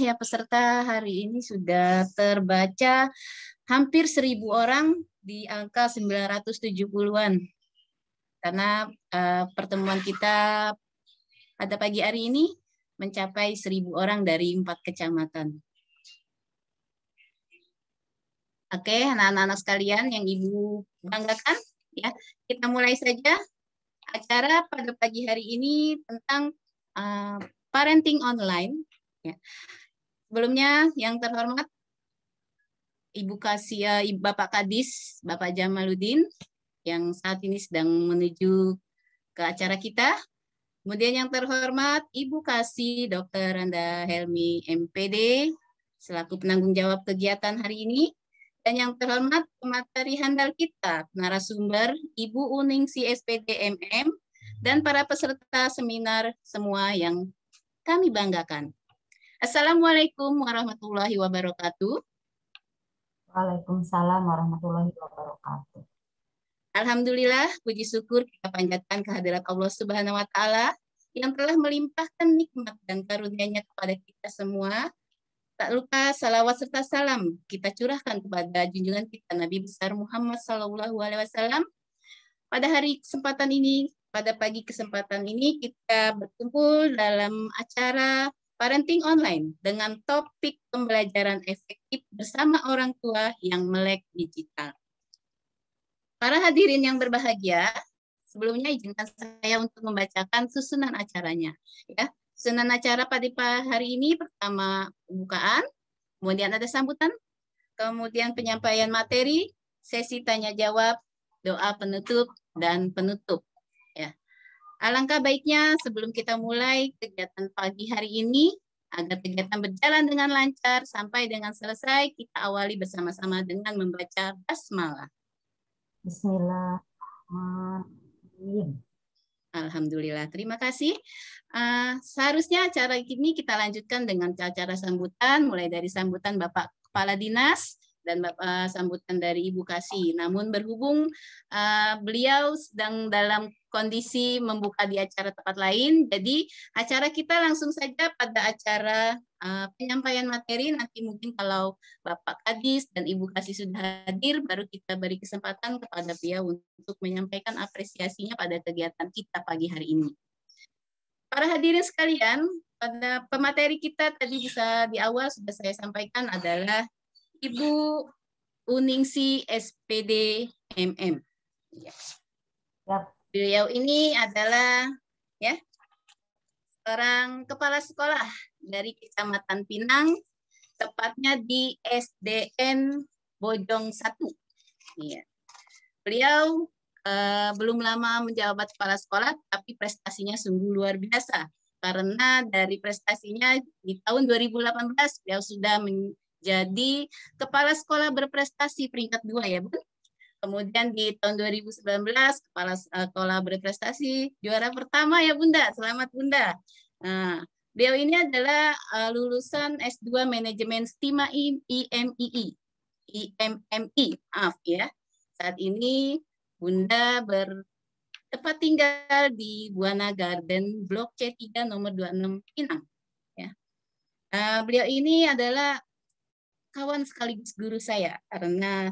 ya peserta, hari ini sudah terbaca hampir 1.000 orang di angka 970-an. Karena pertemuan kita pada pagi hari ini mencapai 1.000 orang dari 4 kecamatan. Oke, anak-anak sekalian yang Ibu banggakan, ya, kita mulai saja acara pada pagi hari ini tentang parenting online. Ya. Sebelumnya, yang terhormat Ibu Bapak Kadis, Bapak Jamaluddin, yang saat ini sedang menuju ke acara kita. Kemudian yang terhormat Ibu Kasih Dr. Randa Helmi MPD, selaku penanggung jawab kegiatan hari ini. Dan yang terhormat pemateri handal kita, narasumber Ibu Uningsi SPD MM, dan para peserta seminar semua yang kami banggakan. Assalamualaikum warahmatullahi wabarakatuh. Waalaikumsalam warahmatullahi wabarakatuh. Alhamdulillah, puji syukur kita panjatkan kehadirat Allah Subhanahu wa Ta'ala yang telah melimpahkan nikmat dan karunia-Nya kepada kita semua. Tak lupa salawat serta salam kita curahkan kepada junjungan kita Nabi besar Muhammad SAW. Pada pagi kesempatan ini kita berkumpul dalam acara parenting online dengan topik pembelajaran efektif bersama orang tua yang melek digital. Para hadirin yang berbahagia, sebelumnya izinkan saya untuk membacakan susunan acaranya. Ya, susunan acara pada hari ini pertama pembukaan, kemudian ada sambutan, kemudian penyampaian materi, sesi tanya jawab, doa penutup dan penutup. Ya. Alangkah baiknya sebelum kita mulai kegiatan pagi hari ini, agar kegiatan berjalan dengan lancar sampai dengan selesai, kita awali bersama-sama dengan membaca basmalah. Bismillahirrahmanirrahim. Alhamdulillah, terima kasih. Seharusnya acara ini kita lanjutkan dengan acara sambutan, mulai dari sambutan Bapak Kepala Dinas dan sambutan dari Ibu Kasih. Namun berhubung beliau sedang dalam kondisi membuka di acara tempat lain, jadi acara kita langsung saja pada acara penyampaian materi. Nanti mungkin kalau Bapak Kadis dan Ibu Kasih sudah hadir, baru kita beri kesempatan kepada beliau untuk menyampaikan apresiasinya pada kegiatan kita pagi hari ini. Para hadirin sekalian, pada pemateri kita tadi bisa di awal sudah saya sampaikan adalah Ibu Uningsi SPD MM. Ya. Beliau ini adalah seorang kepala sekolah dari Kecamatan Pinang, tepatnya di SDN Bojong 1. Ya. Beliau belum lama menjabat kepala sekolah, tapi prestasinya sungguh luar biasa. Karena dari prestasinya di tahun 2018 beliau sudah menjadi kepala sekolah berprestasi peringkat 2 ya, Bu. Kemudian di tahun 2019 kepala sekolah berprestasi juara pertama ya Bunda. Selamat Bunda. Nah, beliau ini adalah lulusan S2 Manajemen Stima IMMI. Maaf ya. Saat ini Bunda bertempat tinggal di Buana Garden Blok C3 nomor 26 Pinang. Ya. Beliau ini adalah kawan sekaligus guru saya karena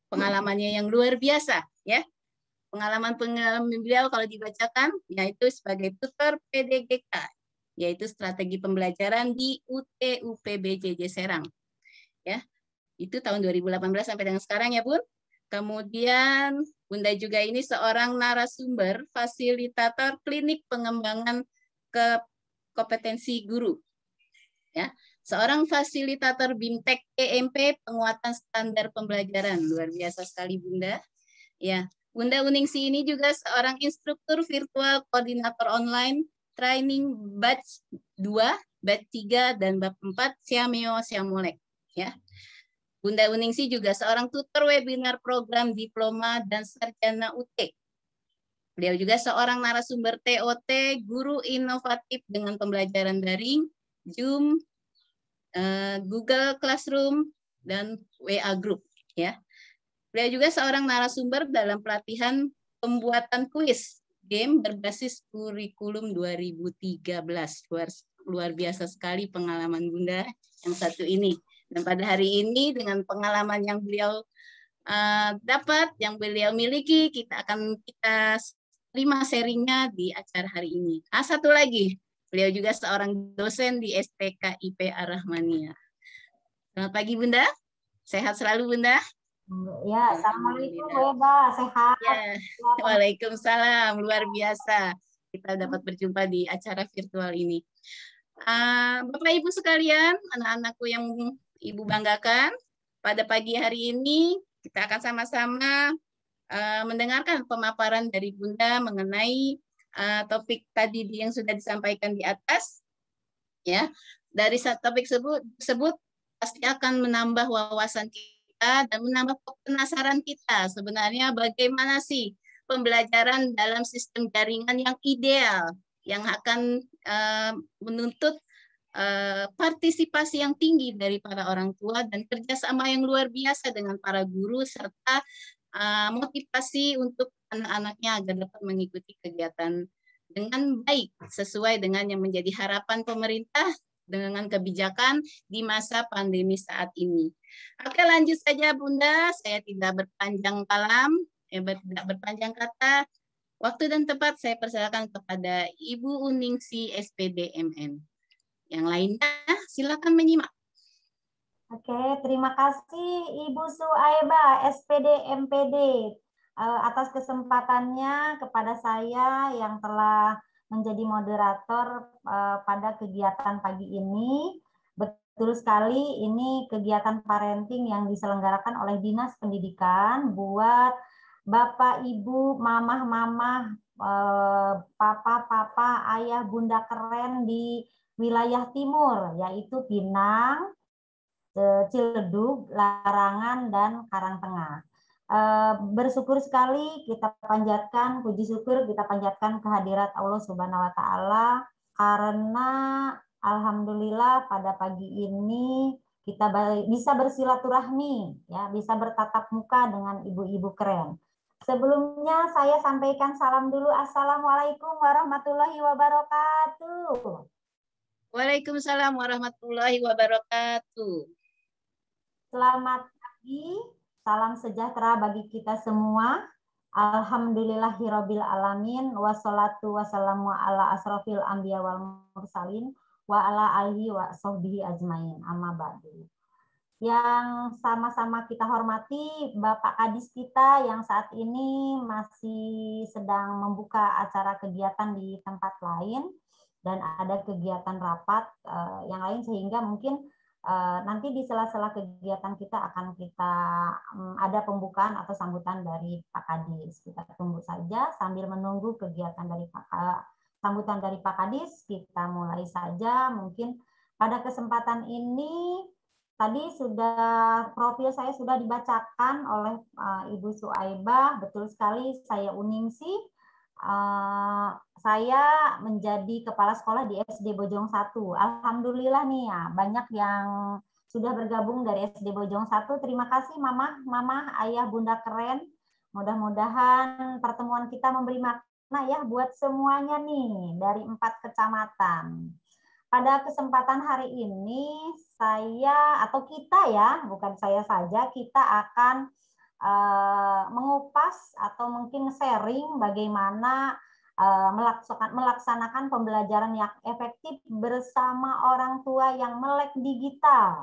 pengalamannya yang luar biasa, ya. Pengalaman beliau kalau dibacakan, yaitu sebagai tutor PDGK, yaitu strategi pembelajaran di UTUPBJJ Serang, ya. Itu tahun 2018 sampai dengan sekarang ya, Bun. Kemudian Bunda juga ini seorang narasumber fasilitator klinik pengembangan kompetensi guru, ya. Seorang fasilitator BIMTEK EMP penguatan standar pembelajaran. Luar biasa sekali Bunda. Ya, Bunda Uningsi ini juga seorang instruktur virtual koordinator online training batch 2, batch 3 dan batch 4 Siameo Siamolek, ya. Bunda Uningsi juga seorang tutor webinar program diploma dan sarjana UT. Beliau juga seorang narasumber TOT, guru inovatif dengan pembelajaran daring, Zoom, Google Classroom, dan WA Group. Ya. Beliau juga seorang narasumber dalam pelatihan pembuatan kuis game berbasis kurikulum 2013. luar biasa sekali pengalaman Bunda yang satu ini. Dan pada hari ini dengan pengalaman yang beliau dapat, yang beliau miliki, kita terima sharingnya di acara hari ini. Satu lagi, beliau juga seorang dosen di STK IP Ar-Rahmaniyah. Selamat pagi Bunda, sehat selalu Bunda. Ya, assalamualaikum Bu Eba, sehat. Ya, waalaikumsalam, luar biasa kita dapat berjumpa di acara virtual ini. Bapak Ibu sekalian, anak-anakku yang Ibu banggakan, pada pagi hari ini kita akan sama-sama mendengarkan pemaparan dari Bunda mengenai topik tadi yang sudah disampaikan di atas. Ya, dari topik tersebut pasti akan menambah wawasan kita dan menambah penasaran kita sebenarnya bagaimana sih pembelajaran dalam sistem jaringan yang ideal yang akan menuntut partisipasi yang tinggi dari para orang tua dan kerjasama yang luar biasa dengan para guru serta motivasi untuk anak-anaknya agar dapat mengikuti kegiatan dengan baik sesuai dengan yang menjadi harapan pemerintah dengan kebijakan di masa pandemi saat ini. Oke, lanjut saja Bunda, saya tidak berpanjang tidak berpanjang kata. Waktu dan tempat saya persilakan kepada Ibu Uningsi SPD MN. Yang lainnya silakan menyimak. Oke, terima kasih Ibu Suaiba, SPD MPD, atas kesempatannya kepada saya yang telah menjadi moderator pada kegiatan pagi ini. Betul sekali, ini kegiatan parenting yang diselenggarakan oleh Dinas Pendidikan buat Bapak, Ibu, mamah-mamah, papa-papa, ayah, bunda keren di wilayah timur, yaitu Pinang, Ciledug, Larangan, dan Karangtengah. Bersyukur sekali kita panjatkan, puji syukur kita panjatkan kehadirat Allah Subhanahu wa Ta'ala, karena alhamdulillah pada pagi ini kita bisa bersilaturahmi, ya, bisa bertatap muka dengan ibu-ibu keren. Sebelumnya saya sampaikan salam dulu. Assalamualaikum warahmatullahi wabarakatuh. Waalaikumsalam warahmatullahi wabarakatuh. Selamat pagi, salam sejahtera bagi kita semua. Alhamdulillahirabbil alamin, wassalatu wassalamu ala asrofil anbiya wal mursalin wa ala alihi wa sahbihi ajmain. Amma ba'du. Yang sama-sama kita hormati Bapak Kadis kita yang saat ini masih sedang membuka acara kegiatan di tempat lain dan ada kegiatan rapat yang lain, sehingga mungkin nanti di sela-sela kegiatan kita akan ada pembukaan atau sambutan dari Pak Kadis. Kita tunggu saja sambil menunggu kegiatan dari sambutan dari Pak Kadis. Kita mulai saja. Mungkin pada kesempatan ini tadi profil saya sudah dibacakan oleh Ibu Suaiba. Betul sekali, saya Uningsi. Saya menjadi kepala sekolah di SD Bojong 1. Alhamdulillah nih ya, banyak yang sudah bergabung dari SD Bojong 1. Terima kasih mama, ayah, bunda keren. Mudah-mudahan pertemuan kita memberi makna ya buat semuanya nih dari 4 kecamatan. Pada kesempatan hari ini saya atau kita ya, bukan saya saja, kita akan mengupas atau mungkin sharing bagaimana melaksanakan pembelajaran yang efektif bersama orang tua yang melek digital.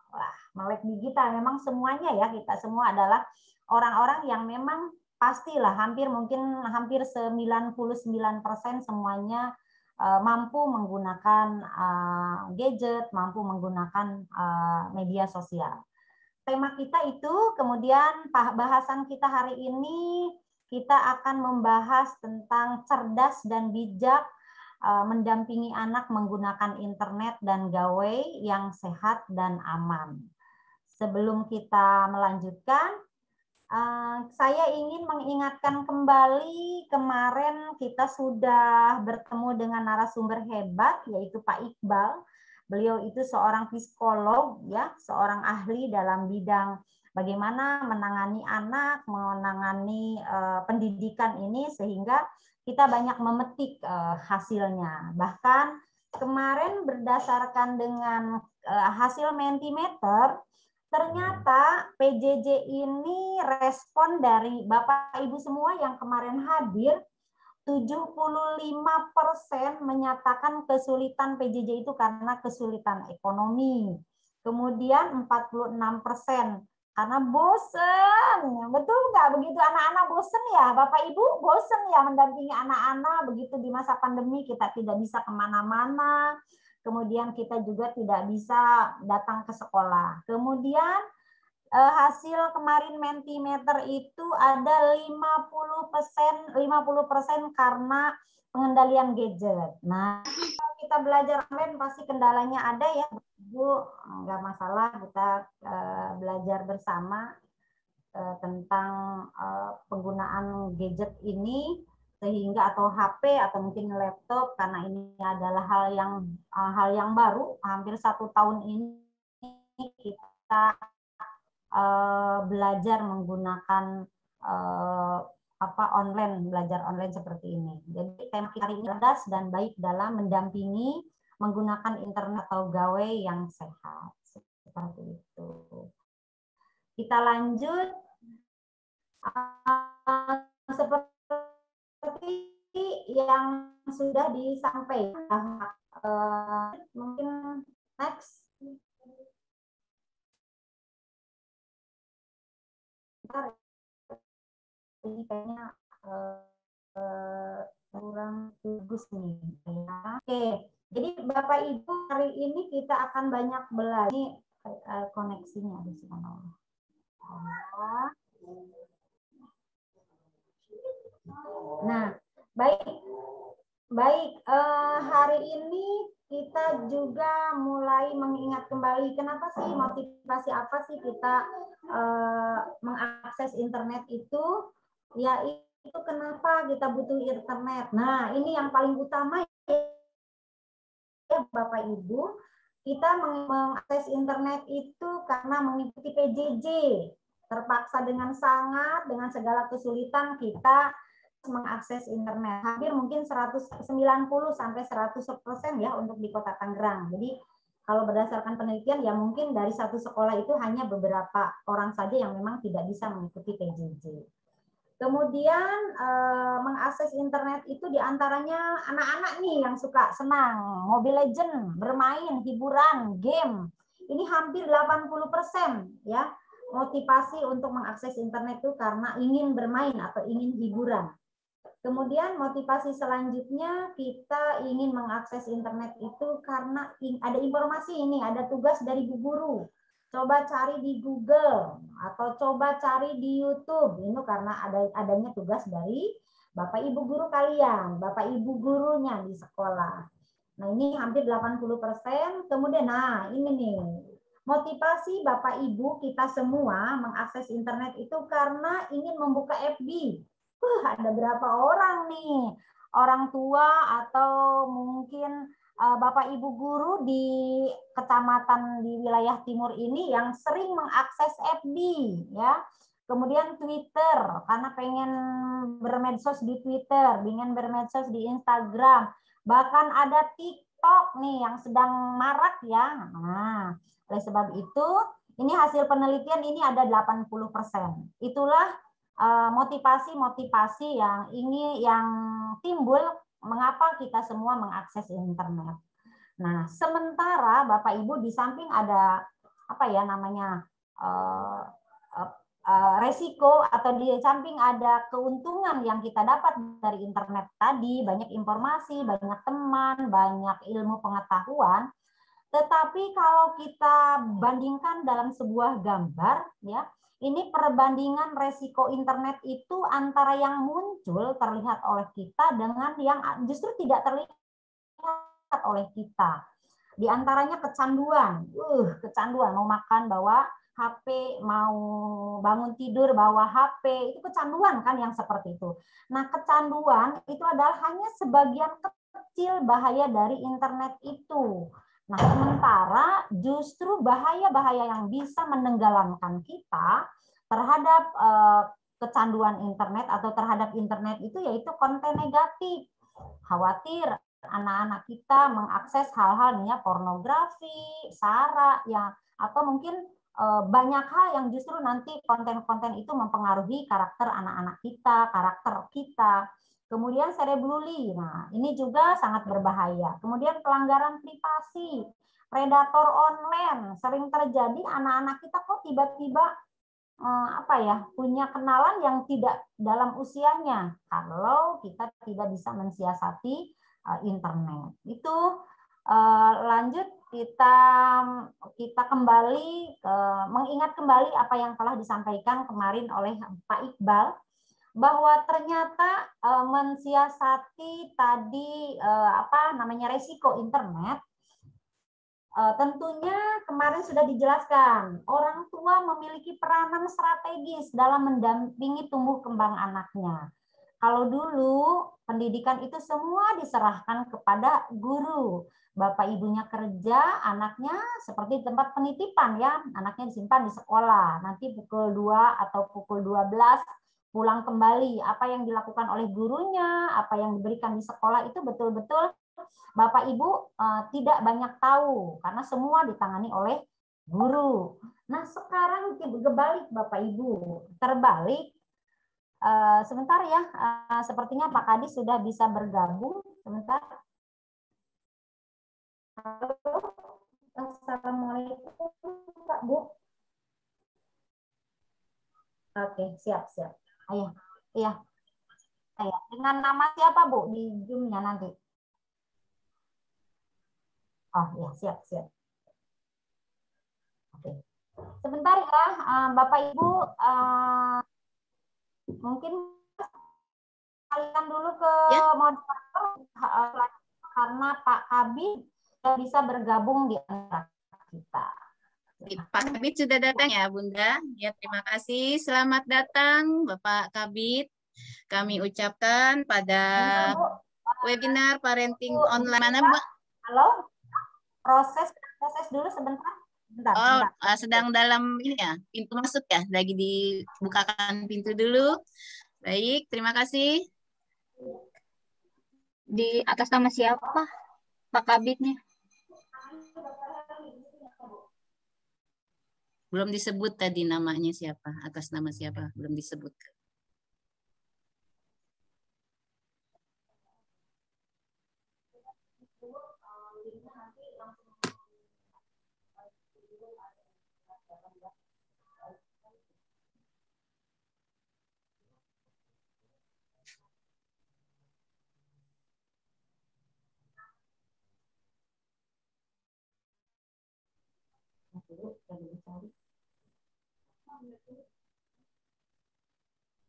Wah, melek digital memang semuanya ya, kita semua adalah orang-orang yang memang pastilah hampir 99% semuanya mampu menggunakan gadget, mampu menggunakan media sosial. Tema kita itu, kemudian bahasan kita hari ini, kita akan membahas tentang cerdas dan bijak mendampingi anak menggunakan internet dan gawai yang sehat dan aman. Sebelum kita melanjutkan, saya ingin mengingatkan kembali kemarin kita sudah bertemu dengan narasumber hebat yaitu Pak Iqbal. Beliau itu seorang psikolog ya, seorang ahli dalam bidang bagaimana menangani anak, menangani pendidikan ini sehingga kita banyak memetik hasilnya. Bahkan kemarin berdasarkan dengan hasil Mentimeter, ternyata PJJ ini respon dari Bapak Ibu semua yang kemarin hadir, 75% menyatakan kesulitan PJJ itu karena kesulitan ekonomi. Kemudian 46% karena bosen. Betul nggak begitu anak-anak bosen ya? Bapak Ibu bosen ya mendampingi anak-anak begitu di masa pandemi kita tidak bisa kemana-mana. Kemudian kita juga tidak bisa datang ke sekolah. Kemudian hasil kemarin Mentimeter itu ada 50% karena pengendalian gadget. Nah, kalau kita belajar online pasti kendalanya ada ya, Bu. Nggak masalah kita belajar bersama tentang penggunaan gadget ini sehingga atau HP atau mungkin laptop karena ini adalah hal yang baru hampir 1 tahun ini kita belajar menggunakan belajar online seperti ini. Jadi tema kita hari ini cerdas dan baik dalam mendampingi menggunakan internet atau gawai yang sehat. Seperti itu. Kita lanjut seperti yang sudah disampaikan. Mungkin next. Ini kayaknya kurang bagus nih ya. Oke, jadi Bapak Ibu hari ini kita akan banyak belajar. Ini koneksinya di sana. Nah, baik. Hari ini kita juga mulai mengingat kembali kenapa sih motivasi apa sih kita mengakses internet itu, ya itu kenapa kita butuh internet. Nah, ini yang paling utama ya Bapak Ibu, kita mengakses internet itu karena mengikuti PJJ. Terpaksa dengan segala kesulitan kita mengakses internet. Hampir mungkin 190 sampai 100% ya untuk di Kota Tangerang. Jadi kalau berdasarkan penelitian ya mungkin dari satu sekolah itu hanya beberapa orang saja yang memang tidak bisa mengikuti PJJ. Kemudian mengakses internet itu diantaranya anak-anak nih yang suka senang Mobile Legends, bermain, hiburan, game. Ini hampir 80% ya motivasi untuk mengakses internet itu karena ingin bermain atau ingin hiburan. Kemudian motivasi selanjutnya kita ingin mengakses internet itu karena ada informasi ini, ada tugas dari Bu Guru. Coba cari di Google atau coba cari di YouTube. Ini karena adanya tugas dari Bapak Ibu guru kalian, Bapak Ibu gurunya di sekolah. Nah, ini hampir 80%. Kemudian ini nih. Motivasi Bapak Ibu kita semua mengakses internet itu karena ingin membuka FB. Ada berapa orang nih? Orang tua atau mungkin Bapak Ibu guru di kecamatan di wilayah timur ini yang sering mengakses FB ya. Kemudian Twitter karena pengen bermedsos di Twitter, ingin bermedsos di Instagram, bahkan ada TikTok nih yang sedang marak ya. Nah, oleh sebab itu ini hasil penelitian ini ada 80%. Itulah motivasi-motivasi yang timbul mengapa kita semua mengakses internet. Nah, sementara Bapak Ibu di samping ada resiko atau di samping ada keuntungan yang kita dapat dari internet tadi, banyak informasi, banyak teman, banyak ilmu pengetahuan. Tetapi kalau kita bandingkan dalam sebuah gambar, ya, ini perbandingan resiko internet itu antara yang muncul terlihat oleh kita dengan yang justru tidak terlihat oleh kita. Di antaranya kecanduan. Kecanduan mau makan bawa HP, mau bangun tidur bawa HP, itu kecanduan kan yang seperti itu. Nah, kecanduan itu adalah hanya sebagian kecil bahaya dari internet itu. Nah, sementara justru bahaya-bahaya yang bisa menenggelamkan kita terhadap kecanduan internet atau terhadap internet itu yaitu konten negatif, khawatir anak-anak kita mengakses hal-hal pornografi, sara, ya, atau mungkin banyak hal yang justru nanti konten-konten itu mempengaruhi karakter anak-anak kita, karakter kita. Kemudian cyberbullying, nah ini juga sangat berbahaya. Kemudian pelanggaran privasi, predator online, sering terjadi anak-anak kita kok tiba-tiba punya kenalan yang tidak dalam usianya kalau kita tidak bisa mensiasati internet. Itu lanjut kita kembali mengingat kembali apa yang telah disampaikan kemarin oleh Pak Iqbal, bahwa ternyata mensiasati tadi resiko internet. Tentunya kemarin sudah dijelaskan, orang tua memiliki peranan strategis dalam mendampingi tumbuh kembang anaknya. Kalau dulu pendidikan itu semua diserahkan kepada guru. Bapak ibunya kerja, anaknya seperti tempat penitipan ya, anaknya disimpan di sekolah. Nanti pukul 2 atau pukul 12 pulang kembali. Apa yang dilakukan oleh gurunya, apa yang diberikan di sekolah itu betul-betul Bapak Ibu tidak banyak tahu karena semua ditangani oleh guru. Nah, sekarang kebalik Bapak Ibu, terbalik. Sebentar ya, sepertinya Pak Kadis sudah bisa bergabung. Sebentar. Halo. Assalamualaikum Pak Bu. Oke, siap. Ayah. Iya. Ayah. Dengan nama siapa Bu di Zoom-nya nanti? Oh ya, siap. Oke. Sebentar ya, Bapak Ibu, mungkin kalian dulu ke moderator karena Pak Kabit bisa bergabung di antara kita. Pak Kabit sudah datang ya, Bunda. Ya, terima kasih. Selamat datang, Bapak Kabit. Kami ucapkan pada webinar parenting online mana, Bu? Halo, proses dulu sebentar. Bentar. Sedang dalam ini ya, pintu masuk ya, lagi dibukakan pintu dulu. Baik, terima kasih. Di atas nama siapa Pak Kabitnya? Belum disebut tadi namanya siapa, atas nama siapa, belum disebut.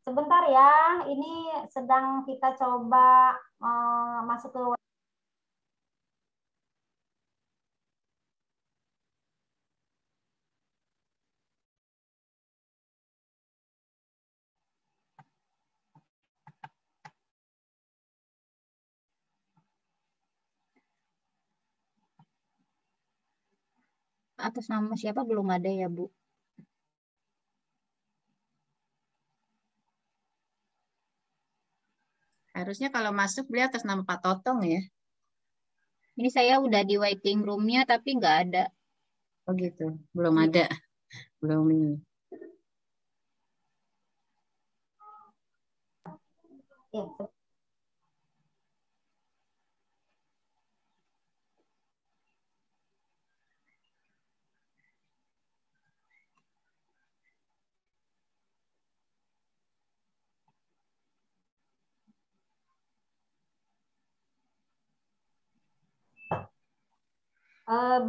Sebentar ya, ini sedang kita coba masuk ke Atas nama siapa belum ada ya, Bu? Harusnya kalau masuk beliau atas nama Pak Totong ya. Ini saya udah di waiting room-nya tapi nggak ada. Oh gitu, belum ada. Belum ini. Ya.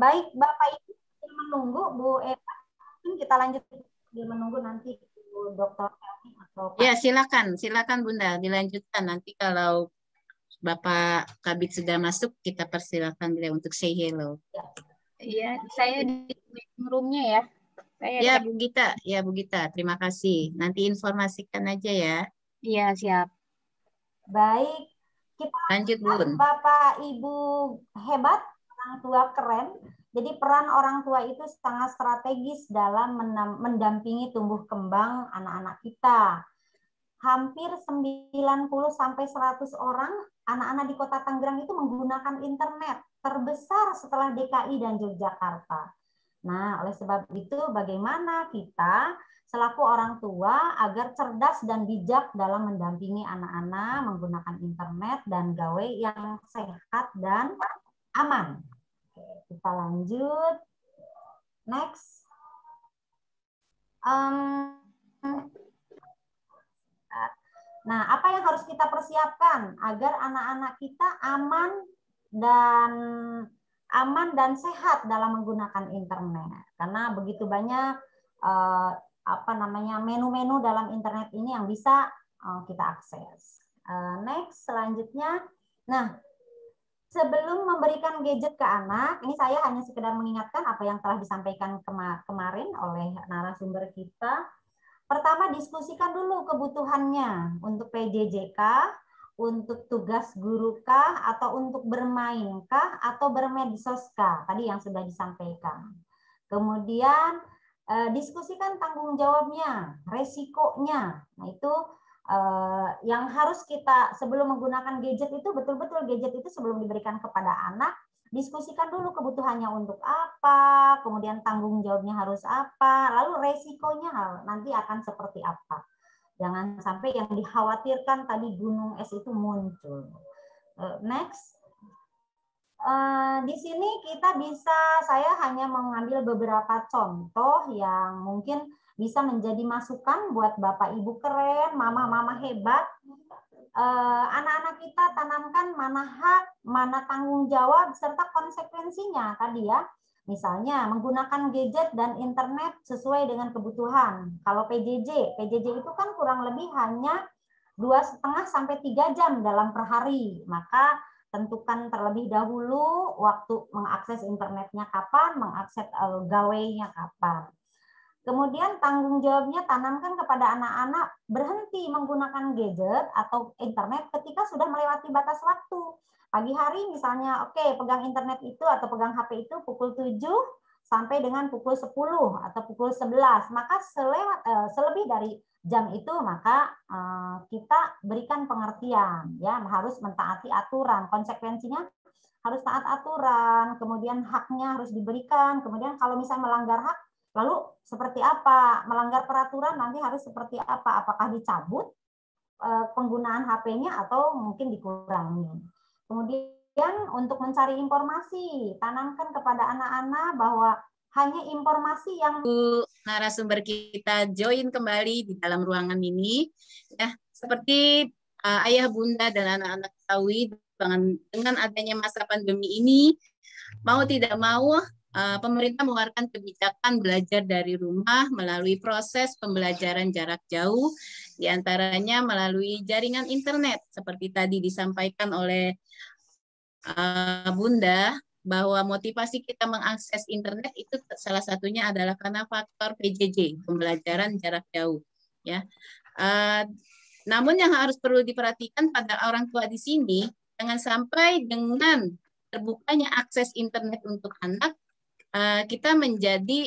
Baik Bapak Ibu, menunggu Bu Eva, kita lanjut menunggu nanti Bu Dr. Helmi atau Pak. Ya, silakan Bunda, dilanjutkan nanti kalau Bapak Kabit sudah masuk, kita persilakan beliau untuk say hello. Iya, saya di waiting room-nya ya. Ya, Bu Gita, terima kasih. Nanti informasikan aja ya. Iya, siap. Baik, kita lanjut Bun. Bapak Ibu hebat, orang tua keren. Jadi peran orang tua itu sangat strategis dalam mendampingi tumbuh kembang anak-anak kita. hampir 90 sampai 100 orang anak-anak di Kota Tangerang itu menggunakan internet, terbesar setelah DKI dan Yogyakarta. Nah, oleh sebab itu bagaimana kita selaku orang tua agar cerdas dan bijak dalam mendampingi anak-anak menggunakan internet dan gawe yang sehat dan aman. Oke, kita lanjut. Next. Nah, apa yang harus kita persiapkan agar anak-anak kita aman dan sehat dalam menggunakan internet? Karena begitu banyak menu-menu dalam internet ini yang bisa kita akses. Next, selanjutnya. Nah, sebelum memberikan gadget ke anak, ini saya hanya sekedar mengingatkan apa yang telah disampaikan kemarin oleh narasumber kita. Pertama, diskusikan dulu kebutuhannya untuk PJJ kah, untuk tugas guru kah, atau untuk bermain kah, atau bermedsos kah, tadi yang sudah disampaikan. Kemudian, diskusikan tanggung jawabnya, resikonya. Nah, itu yang harus kita, sebelum menggunakan gadget itu, betul-betul gadget itu sebelum diberikan kepada anak, diskusikan dulu kebutuhannya untuk apa, kemudian tanggung jawabnya harus apa, lalu resikonya nanti akan seperti apa. Jangan sampai yang dikhawatirkan tadi gunung es itu muncul. Next. Di sini saya hanya mengambil beberapa contoh yang mungkin bisa menjadi masukan buat Bapak Ibu keren, mama-mama hebat. Anak-anak kita tanamkan mana hak, mana tanggung jawab, serta konsekuensinya tadi ya. Misalnya menggunakan gadget dan internet sesuai dengan kebutuhan. Kalau PJJ itu kan kurang lebih hanya 2,5 sampai 3 jam dalam per hari. Maka tentukan terlebih dahulu waktu mengakses internetnya kapan, mengakses gawainya kapan. Kemudian tanggung jawabnya tanamkan kepada anak-anak berhenti menggunakan gadget atau internet ketika sudah melewati batas waktu. Pagi hari misalnya, oke, pegang internet itu atau pegang HP itu pukul 7 sampai dengan pukul 10 atau pukul 11. Maka selebih dari jam itu maka kita berikan pengertian, ya, harus mentaati aturan. Konsekuensinya harus taat aturan, kemudian haknya harus diberikan, kemudian kalau misalnya melanggar hak, lalu seperti apa? Melanggar peraturan nanti harus seperti apa? Apakah dicabut penggunaan HP-nya atau mungkin dikurangi? Kemudian untuk mencari informasi, tanamkan kepada anak-anak bahwa hanya informasi yang narasumber kita join kembali di dalam ruangan ini. Ya, seperti ayah bunda dan anak-anak ketahui dengan adanya masa pandemi ini, mau tidak mau pemerintah mengeluarkan kebijakan belajar dari rumah melalui proses pembelajaran jarak jauh, diantaranya melalui jaringan internet, seperti tadi disampaikan oleh Bunda, bahwa motivasi kita mengakses internet itu salah satunya adalah karena faktor PJJ, pembelajaran jarak jauh. Ya, namun yang harus perlu diperhatikan pada orang tua di sini, jangan sampai dengan terbukanya akses internet untuk anak, kita menjadi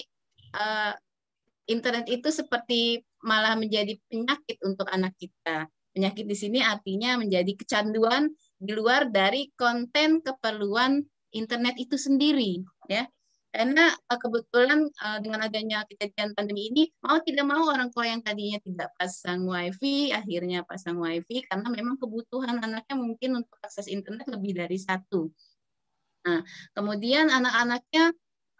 internet itu seperti malah menjadi penyakit untuk anak kita. Penyakit di sini artinya menjadi kecanduan di luar dari konten keperluan internet itu sendiri, ya. Karena kebetulan dengan adanya kejadian pandemi ini, mau tidak mau orang tua yang tadinya tidak pasang wifi, akhirnya pasang wifi karena memang kebutuhan anaknya mungkin untuk akses internet lebih dari satu. Nah, kemudian anak-anaknya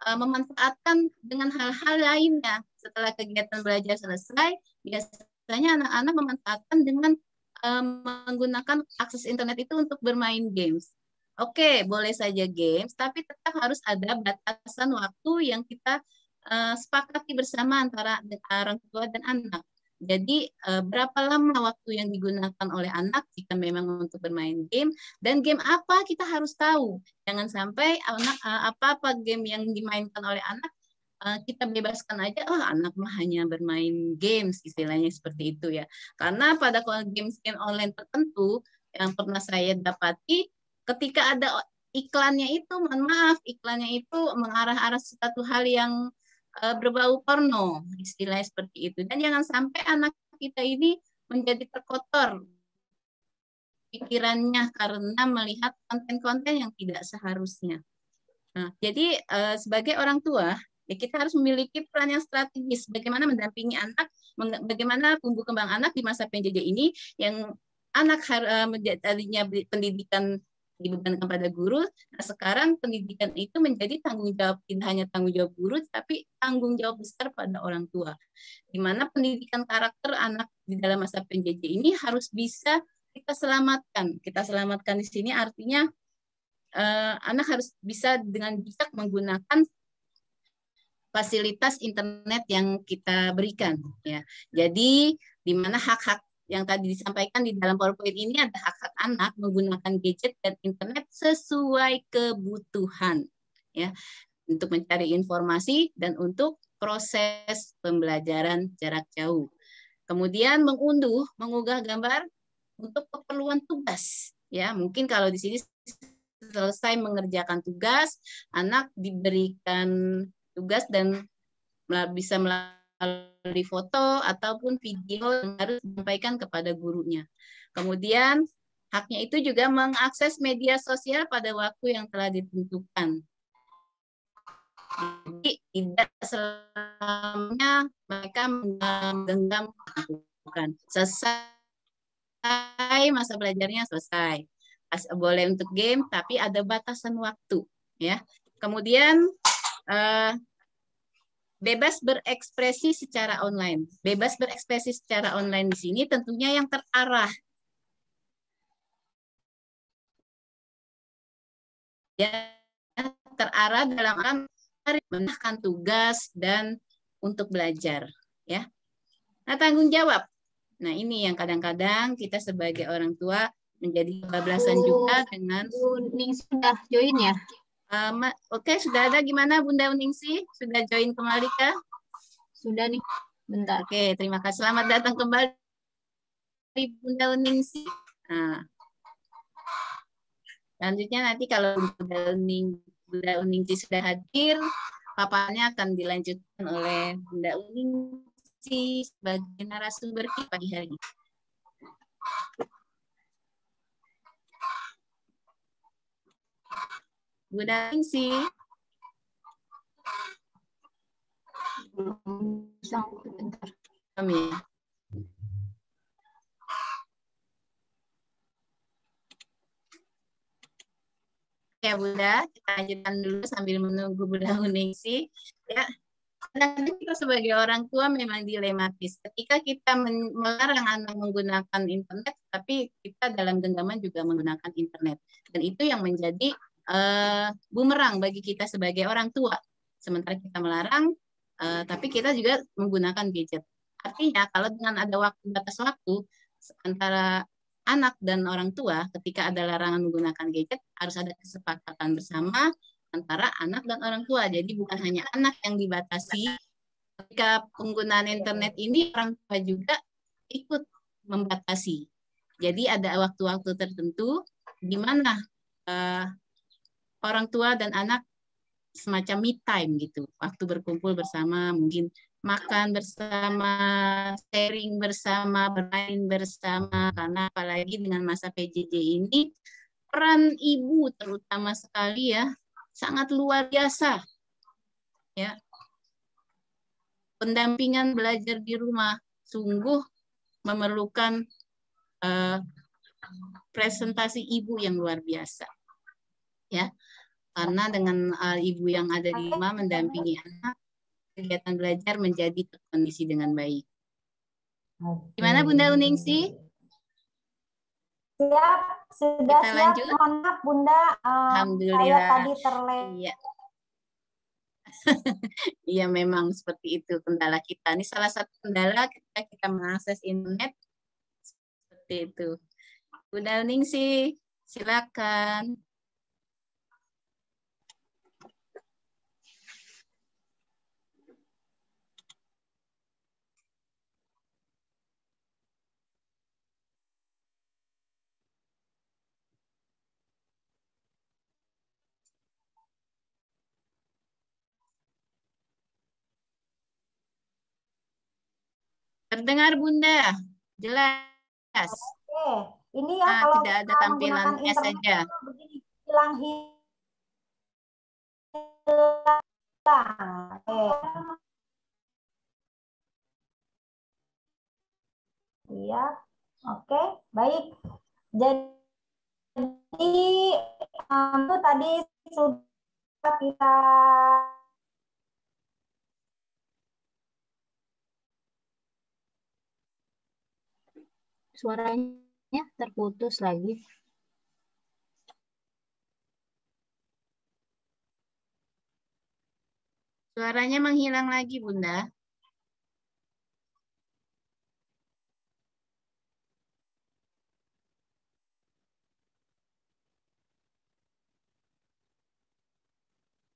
memanfaatkan dengan hal-hal lainnya. Setelah kegiatan belajar selesai, biasanya anak-anak memanfaatkan dengan menggunakan akses internet itu untuk bermain games. Oke, boleh saja games, tapi tetap harus ada batasan waktu yang kita sepakati bersama antara orang tua dan anak. Jadi berapa lama waktu yang digunakan oleh anak jika memang untuk bermain game, dan game apa kita harus tahu. Jangan sampai anak apa-apa game yang dimainkan oleh anak kita bebaskan aja, anak mah hanya bermain games, istilahnya seperti itu ya. Karena pada game-game online tertentu yang pernah saya dapati, ketika ada iklannya itu, mohon maaf, iklannya itu mengarah-arah suatu hal yang berbau porno, istilahnya seperti itu. Dan jangan sampai anak kita ini menjadi terkotor pikirannya karena melihat konten-konten yang tidak seharusnya. Nah, jadi sebagai orang tua, ya kita harus memiliki peran yang strategis bagaimana mendampingi anak, bagaimana tumbuh kembang anak di masa PJJ ini yang anak tadinya pendidikan dibebankan kepada guru, nah sekarang pendidikan itu menjadi tanggung jawab, tidak hanya tanggung jawab guru, tapi tanggung jawab besar pada orang tua. Di mana pendidikan karakter anak di dalam masa PJJ ini harus bisa kita selamatkan. Kita selamatkan di sini artinya anak harus bisa dengan bijak menggunakan fasilitas internet yang kita berikan. Ya, jadi di mana hak-hak yang tadi disampaikan di dalam PowerPoint ini ada hak-hak anak menggunakan gadget dan internet sesuai kebutuhan, ya, untuk mencari informasi dan untuk proses pembelajaran jarak jauh. Kemudian mengunggah gambar untuk keperluan tugas. Ya, mungkin kalau di sini selesai mengerjakan tugas, anak diberikan tugas dan bisa melalui foto ataupun video yang harus disampaikan kepada gurunya. Kemudian haknya itu juga mengakses media sosial pada waktu yang telah ditentukan. Jadi tidak selamanya mereka menggenggam bukan. Selesai masa belajarnya selesai. Boleh untuk game tapi ada batasan waktu, ya. Kemudian bebas berekspresi secara online. Bebas berekspresi secara online di sini tentunya yang terarah. Ya, terarah dalam mengerjakan tugas dan untuk belajar, ya. Nah, tanggung jawab. Nah, ini yang kadang-kadang kita sebagai orang tua menjadi kebablasan juga dengan Bu Ningsi sudah join ya? Oke, sudah ada. Gimana Bunda Uningsi? Sudah join kembali kah? Sudah nih, bentar. Oke, terima kasih. Selamat datang kembali Bunda Uningsi. Nah, selanjutnya nanti kalau Bunda Uningsi sudah hadir, paparannya akan dilanjutkan oleh Bunda Uningsi sebagai narasumber kita pagi hari ini. Bunda Uningsi. Bentar. Amin. Ya Bunda, kita lanjutkan dulu sambil menunggu Bunda Uningsi. Ya, kadang-kadang kita sebagai orang tua memang dilematis. Ketika kita melarang anak menggunakan internet, tapi kita dalam genggaman juga menggunakan internet. Dan itu yang menjadi bumerang bagi kita sebagai orang tua. Sementara kita melarang, tapi kita juga menggunakan gadget. Artinya kalau dengan ada batas waktu antara anak dan orang tua, ketika ada larangan menggunakan gadget, harus ada kesepakatan bersama antara anak dan orang tua. Jadi bukan hanya anak yang dibatasi. Ketika penggunaan internet ini, orang tua juga ikut membatasi. Jadi ada waktu-waktu tertentu di mana orang tua dan anak semacam me time gitu. Waktu berkumpul bersama, mungkin makan bersama, sharing bersama, bermain bersama. Karena apalagi dengan masa PJJ ini, peran ibu terutama sekali ya, sangat luar biasa. Ya. Pendampingan belajar di rumah sungguh memerlukan presentasi ibu yang luar biasa. Ya. Karena dengan ibu yang ada di rumah mendampingi anak, kegiatan belajar menjadi terkondisi dengan baik. Gimana Bunda Uningsi? Siap, sudah Kita siap. lanjut. Mohon maaf Bunda, Alhamdulillah. saya tadi terlewat. Iya. Iya memang seperti itu kendala kita. Ini salah satu kendala ketika kita mengakses internet seperti itu. Bunda Uningsi, silakan. Terdengar Bunda? Jelas. Oke, ini ya Nah, kalau tidak ada kita menggunakan tampilannya internet saja. itu begini, hilang. Oke. Iya, oke, baik. Jadi itu tadi sudah kita Suaranya terputus lagi. Suaranya menghilang lagi, Bunda.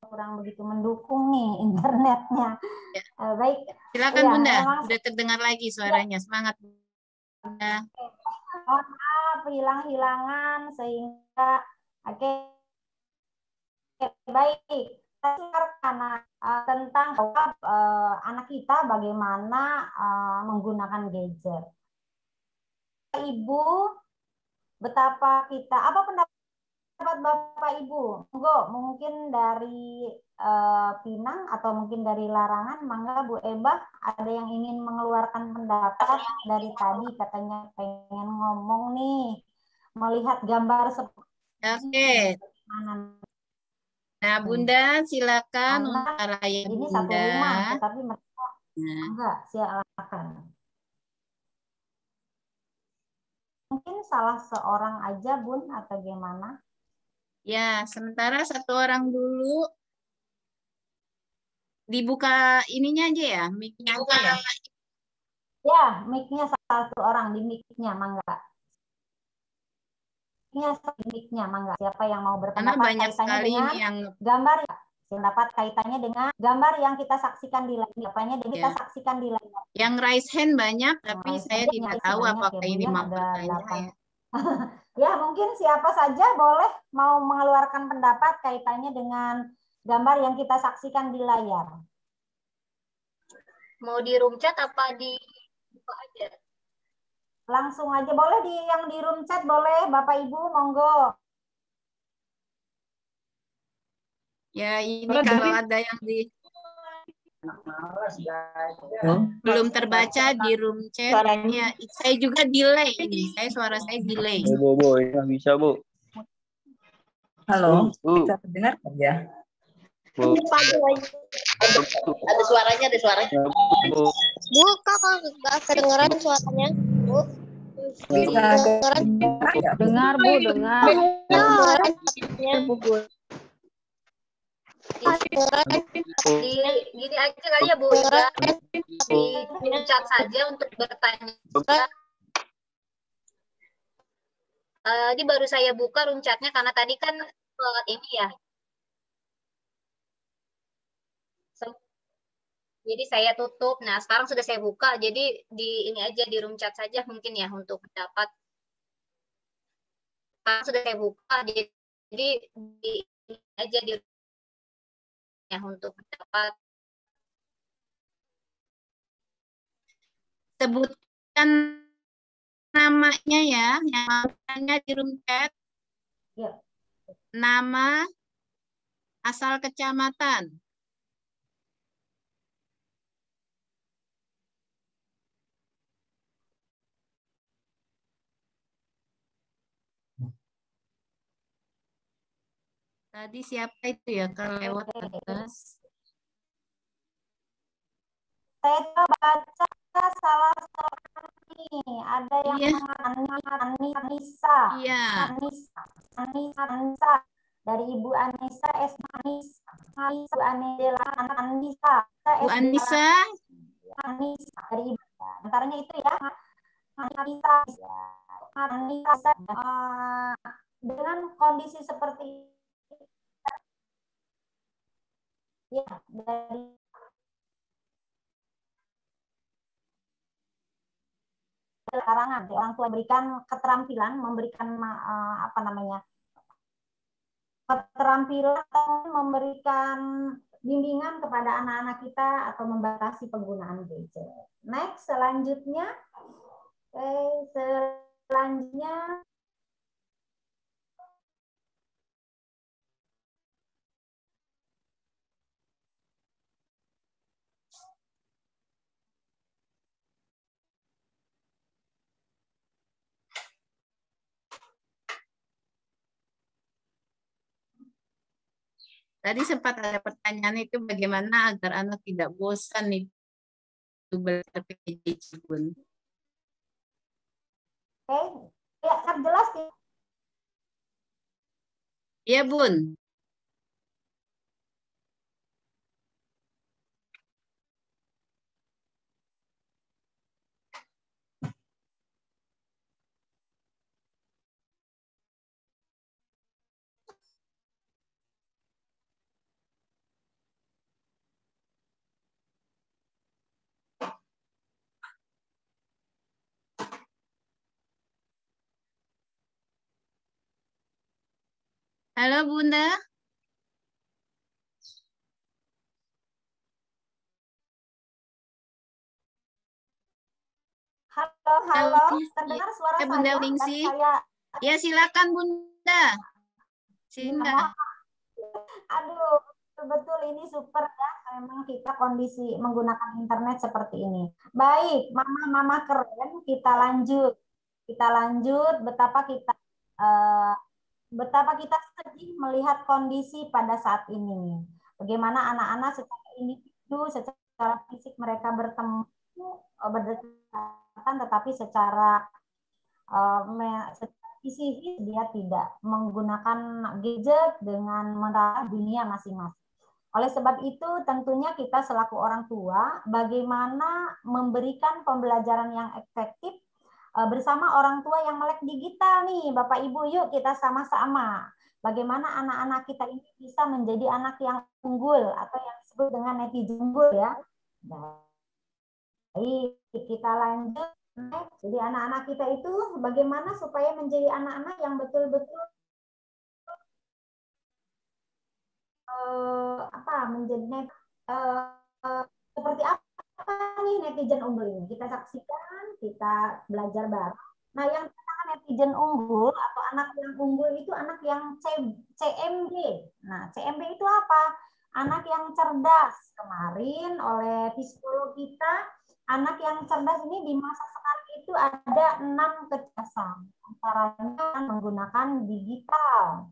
kurang begitu mendukung nih internetnya. Ya. Baik. Silakan Ya, Bunda, memang sudah terdengar lagi suaranya. Semangat Bunda. mohon maaf hilang-hilangan sehingga oke. Baik. Karena tentang anak kita bagaimana menggunakan gadget. Ibu, betapa kita apa pendapat Bapak Ibu? Monggo, mungkin dari Pinang atau mungkin dari Larangan, mangga Bu Eba, ada yang ingin mengeluarkan pendapat dari tadi katanya pengen ngomong nih, melihat gambar seperti Oke. Nah, Bunda silakan untuk layar ini Bunda. satu rumah, tetapi mereka Nah. enggak, silakan. Mungkin salah seorang aja, Bun, atau gimana? Ya, sementara satu orang dulu. Dibuka ininya aja ya, mic-nya aja ya. Ya, mic-nya satu orang di mic-nya, mangga. Mic-nya, mangga. Siapa yang mau Karena berpendapat banyak kaitannya sekali dengan yang gambar ya? Pendapat kaitannya dengan gambar yang kita saksikan di layar. Apanya kita Ya. saksikan di layar. Yang raise hand banyak, tapi raise saya hand tidak banyak tahu ya, apakah Bu, ini ya, mau ada bertanya 8. ya. Ya, mungkin siapa saja boleh mau mengeluarkan pendapat kaitannya dengan gambar yang kita saksikan di layar. Mau di room chat apa di buka aja? Langsung aja boleh yang di room chat boleh, Bapak Ibu, monggo. Ya, ini kalau ada yang belum terbaca di room chat. Ya, saya juga delay ini. Suara saya delay. Bu, ini nggak bisa, Bu. Halo, Bu. bisa terdengar ya? Bu. Ada suaranya, ada suaranya. Bu. Bu, kok nggak kedengeran suaranya? Bu, Bisa kedengeran? Dengar, Bu, dengar. Kedengeran suaranya, Bu. Kedengeran? Gini aja kali ya Bu, ya. Di chat saja untuk bertanya. Ini baru saya buka room chatnya karena tadi kan ini ya. Jadi saya tutup. Nah, sekarang sudah saya buka. Jadi di ini aja di room chat saja mungkin ya untuk pendapat. Sekarang sudah saya buka. Jadi di ini aja di ya untuk pendapat. Sebutkan namanya ya, yang namanya di room chat. Ya. Nama, asal kecamatan. Tadi siapa itu ya kalau lewat atas? Saya baca salah seorang ini ada yang Iya. Anissa. Iya. Anissa dari Ibu Anissa S. Anissa. Ibu Anissa. Bu Anissa. Anissa dari Ibu. Antaranya itu ya. Anissa. Dengan kondisi seperti ya dari larangan orang tua berikan keterampilan memberikan apa namanya keterampilan atau memberikan bimbingan kepada anak-anak kita atau membatasi penggunaan gadget. Next, selanjutnya Oke, selanjutnya Tadi sempat ada pertanyaan itu bagaimana agar anak tidak bosan itu belajar PJJ Bun. oke, ya kan jelas ya. Iya Bun. Halo Bunda. Halo, halo, terdengar suara Ya, Bunda saya dan Ningsi. saya. Ya silakan Bunda. Sinda. Aduh, betul ini super ya. Memang kita kondisi menggunakan internet seperti ini. Baik, mama-mama keren, kita lanjut. Kita lanjut eh, betapa kita sedih melihat kondisi pada saat ini. Bagaimana anak-anak secara individu, secara fisik mereka bertemu, berdekatan, tetapi secara fisik dia tidak menggunakan gadget dengan menerapkan dunia masing-masing. Oleh sebab itu, tentunya kita selaku orang tua, bagaimana memberikan pembelajaran yang efektif bersama orang tua yang melek digital nih, Bapak Ibu, yuk kita sama-sama. Bagaimana anak-anak kita ini bisa menjadi anak yang unggul atau yang disebut dengan netizen unggul ya. Baik, kita lanjut. Jadi anak-anak kita itu bagaimana supaya menjadi anak-anak yang betul-betul menjadi seperti apa nih netizen unggul ini? Kita saksikan, kita belajar bareng. Nah, yang dikatakan netizen unggul atau anak yang unggul itu anak yang CMB. Nah, CMB itu apa? Anak yang cerdas. Kemarin oleh psikolog kita, anak yang cerdas ini di masa sekarang itu ada 6 kecerdasan. Antaranya menggunakan digital,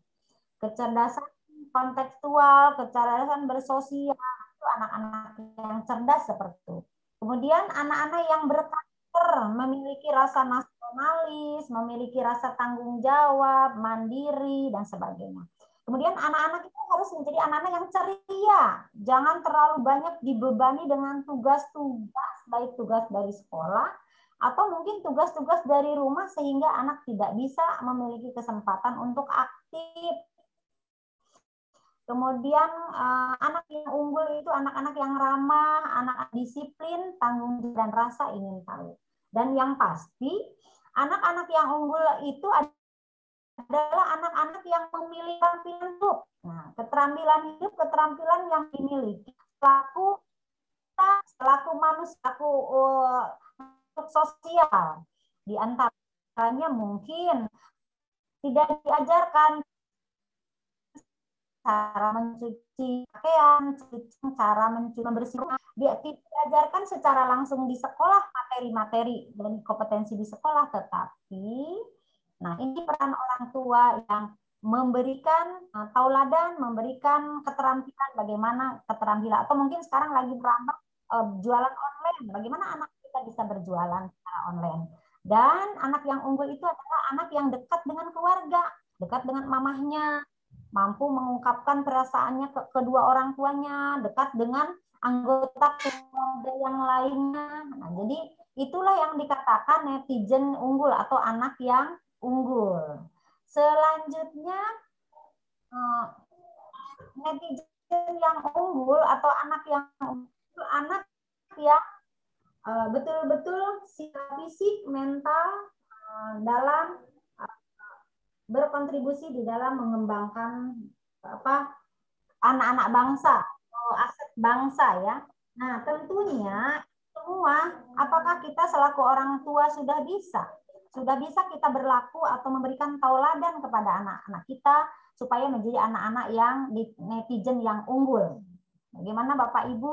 kecerdasan kontekstual, kecerdasan bersosial, itu anak-anak yang cerdas seperti itu. Kemudian anak-anak yang berkarakter, memiliki rasa nasionalis, memiliki rasa tanggung jawab, mandiri, dan sebagainya. Kemudian anak-anak itu harus menjadi anak-anak yang ceria. Jangan terlalu banyak dibebani dengan tugas-tugas, baik tugas dari sekolah, atau mungkin tugas-tugas dari rumah sehingga anak tidak bisa memiliki kesempatan untuk aktif. Kemudian anak yang unggul itu anak-anak yang ramah, anak disiplin, tanggung jawab, dan rasa ingin tahu. Dan yang pasti, anak-anak yang unggul itu adalah anak-anak yang memiliki keterampilan hidup. Nah, keterampilan hidup, keterampilan yang dimiliki selaku manusia, selaku sosial. Di antaranya mungkin tidak diajarkan cara mencuci pakaian, cara membersihkan rumah. Dia tidak diajarkan secara langsung di sekolah materi-materi dan kompetensi di sekolah, tetapi nah ini peran orang tua yang memberikan tauladan, memberikan keterampilan bagaimana keterampilan atau mungkin sekarang lagi ramai jualan online, bagaimana anak kita bisa berjualan secara online. Dan anak yang unggul itu adalah anak yang dekat dengan keluarga, dekat dengan mamahnya, mampu mengungkapkan perasaannya ke kedua orang tuanya, dekat dengan anggota keluarga yang lainnya. Nah, jadi itulah yang dikatakan netizen unggul atau anak yang unggul. Selanjutnya, netizen yang unggul atau anak yang unggul, anak yang betul-betul secara fisik, mental dalam berkontribusi di dalam mengembangkan anak-anak bangsa atau aset bangsa ya. Nah, tentunya semua, apakah kita selaku orang tua sudah bisa? Sudah bisa kita berlaku atau memberikan tauladan kepada anak-anak kita supaya menjadi anak-anak yang netizen yang unggul. Bagaimana Bapak Ibu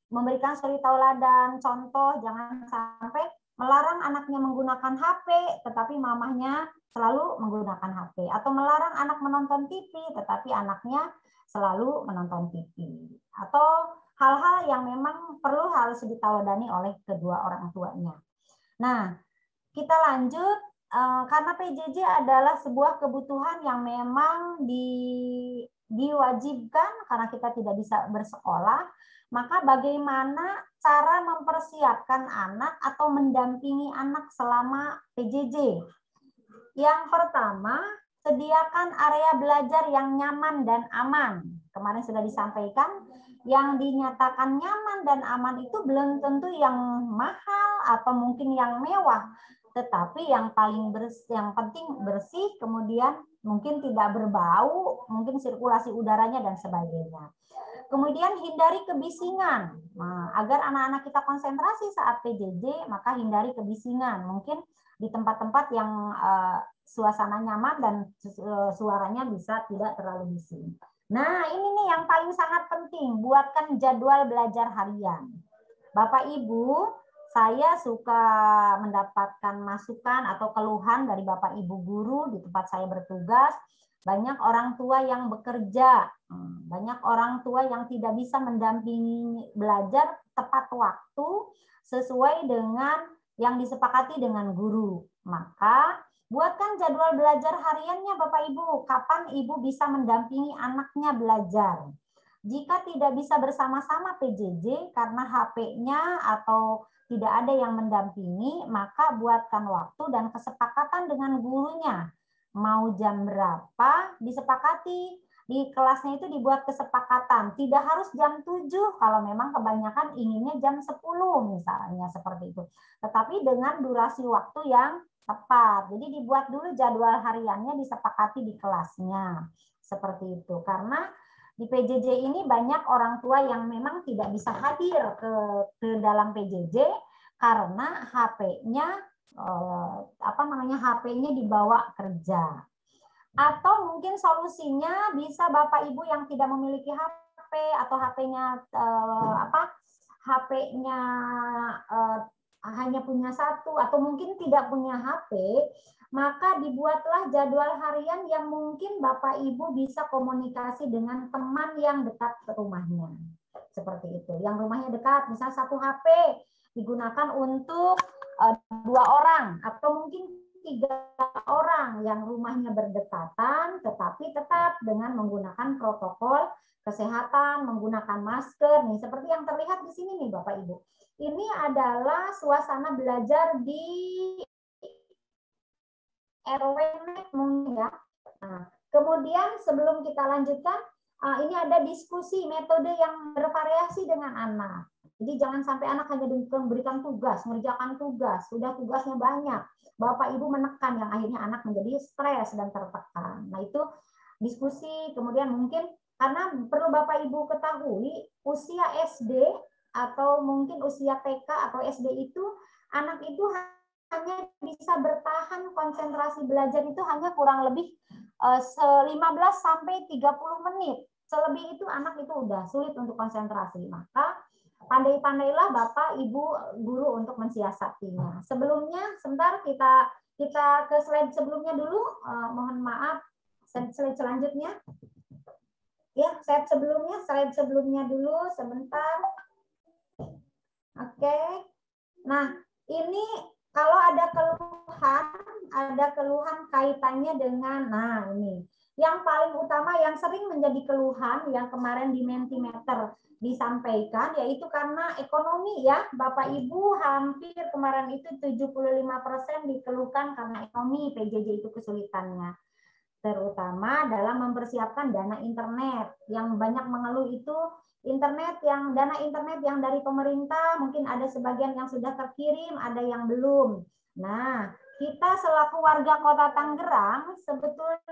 memberikan suri tauladan, contoh jangan sampai melarang anaknya menggunakan HP, tetapi mamahnya selalu menggunakan HP. Atau melarang anak menonton TV, tetapi anaknya selalu menonton TV. Atau hal-hal yang memang harus ditauladani oleh kedua orang tuanya. Nah, kita lanjut. Karena PJJ adalah sebuah kebutuhan yang memang diwajibkan karena kita tidak bisa bersekolah, maka bagaimana cara mempersiapkan anak atau mendampingi anak selama PJJ? Yang pertama, sediakan area belajar yang nyaman dan aman. Kemarin sudah disampaikan, yang dinyatakan nyaman dan aman itu belum tentu yang mahal atau mungkin yang mewah, tetapi yang penting bersih, kemudian mungkin tidak berbau, mungkin sirkulasi udaranya dan sebagainya. Kemudian hindari kebisingan. Nah, agar anak-anak kita konsentrasi saat PJJ, maka hindari kebisingan. Mungkin di tempat-tempat yang suasana nyaman dan suaranya bisa tidak terlalu bising. Nah, ini nih yang paling sangat penting, buatkan jadwal belajar harian. Bapak Ibu, saya suka mendapatkan masukan atau keluhan dari Bapak Ibu guru di tempat saya bertugas. Banyak orang tua yang bekerja, banyak orang tua yang tidak bisa mendampingi belajar tepat waktu sesuai dengan yang disepakati dengan guru. Maka buatkan jadwal belajar hariannya Bapak Ibu, kapan Ibu bisa mendampingi anaknya belajar. Jika tidak bisa bersama-sama PJJ karena HP-nya atau tidak ada yang mendampingi, maka buatkan waktu dan kesepakatan dengan gurunya. Mau jam berapa disepakati, di kelasnya itu dibuat kesepakatan. Tidak harus jam 7 kalau memang kebanyakan inginnya jam 10 misalnya seperti itu. Tetapi dengan durasi waktu yang tepat. Jadi dibuat dulu jadwal hariannya disepakati di kelasnya. Seperti itu. Karena di PJJ ini banyak orang tua yang memang tidak bisa hadir ke dalam PJJ karena HP-nya HP-nya dibawa kerja. Atau mungkin solusinya bisa Bapak Ibu yang tidak memiliki HP atau HP-nya hanya punya satu atau mungkin tidak punya HP, maka dibuatlah jadwal harian yang mungkin Bapak Ibu bisa komunikasi dengan teman yang dekat ke rumahnya. Seperti itu. Yang rumahnya dekat, misalnya satu HP digunakan untuk 2 orang atau mungkin 3 orang yang rumahnya berdekatan, tetapi tetap dengan menggunakan protokol kesehatan, menggunakan masker. Nih, seperti yang terlihat di sini nih Bapak Ibu. Ini adalah suasana belajar di RW mungkin ya. Nah, kemudian sebelum kita lanjutkan, ini ada diskusi metode yang bervariasi dengan anak. Jadi jangan sampai anak hanya diberikan tugas, mengerjakan tugas, sudah tugasnya banyak. Bapak Ibu menekan yang akhirnya anak menjadi stres dan tertekan. Nah, itu diskusi, kemudian mungkin karena perlu Bapak Ibu ketahui, usia SD atau mungkin usia TK atau SD itu, anak itu hanya bisa bertahan konsentrasi belajar itu hanya kurang lebih 15 sampai 30 menit. Selebih itu anak itu udah sulit untuk konsentrasi. Maka pandai-pandailah Bapak Ibu guru untuk mensiasatinya. Sebelumnya, sebentar kita ke slide sebelumnya dulu. Mohon maaf, slide selanjutnya. Ya, slide sebelumnya dulu sebentar. Oke. Nah, ini kalau ada keluhan kaitannya dengan, nah ini. Yang paling utama yang sering menjadi keluhan yang kemarin di Mentimeter disampaikan yaitu karena ekonomi ya. Bapak Ibu hampir kemarin itu 75% dikeluhkan karena ekonomi PJJ itu kesulitannya. Terutama dalam mempersiapkan dana internet. Yang banyak mengeluh itu dana internet yang dari pemerintah, mungkin ada sebagian yang sudah terkirim, ada yang belum. Nah, kita selaku warga Kota Tangerang sebetulnya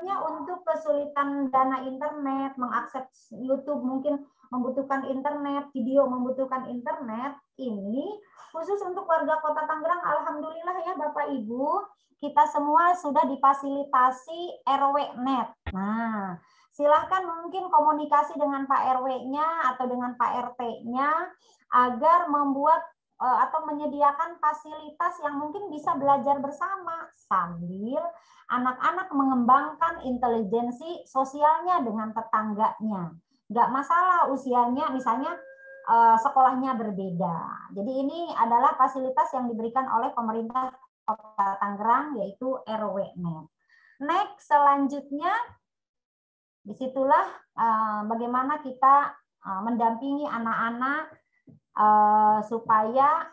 untuk kesulitan dana internet, mengakses YouTube mungkin membutuhkan internet, video membutuhkan internet, ini khusus untuk warga Kota Tangerang, alhamdulillah ya Bapak Ibu, kita semua sudah difasilitasi RW-net. Nah, silahkan mungkin komunikasi dengan Pak RW-nya atau dengan Pak RT-nya agar membuat atau menyediakan fasilitas yang mungkin bisa belajar bersama sambil anak-anak mengembangkan intelijensi sosialnya dengan tetangganya. Nggak masalah usianya, misalnya sekolahnya berbeda. Jadi ini adalah fasilitas yang diberikan oleh pemerintah Kota Tangerang, yaitu RW-net. Next, selanjutnya, disitulah bagaimana kita mendampingi anak-anak supaya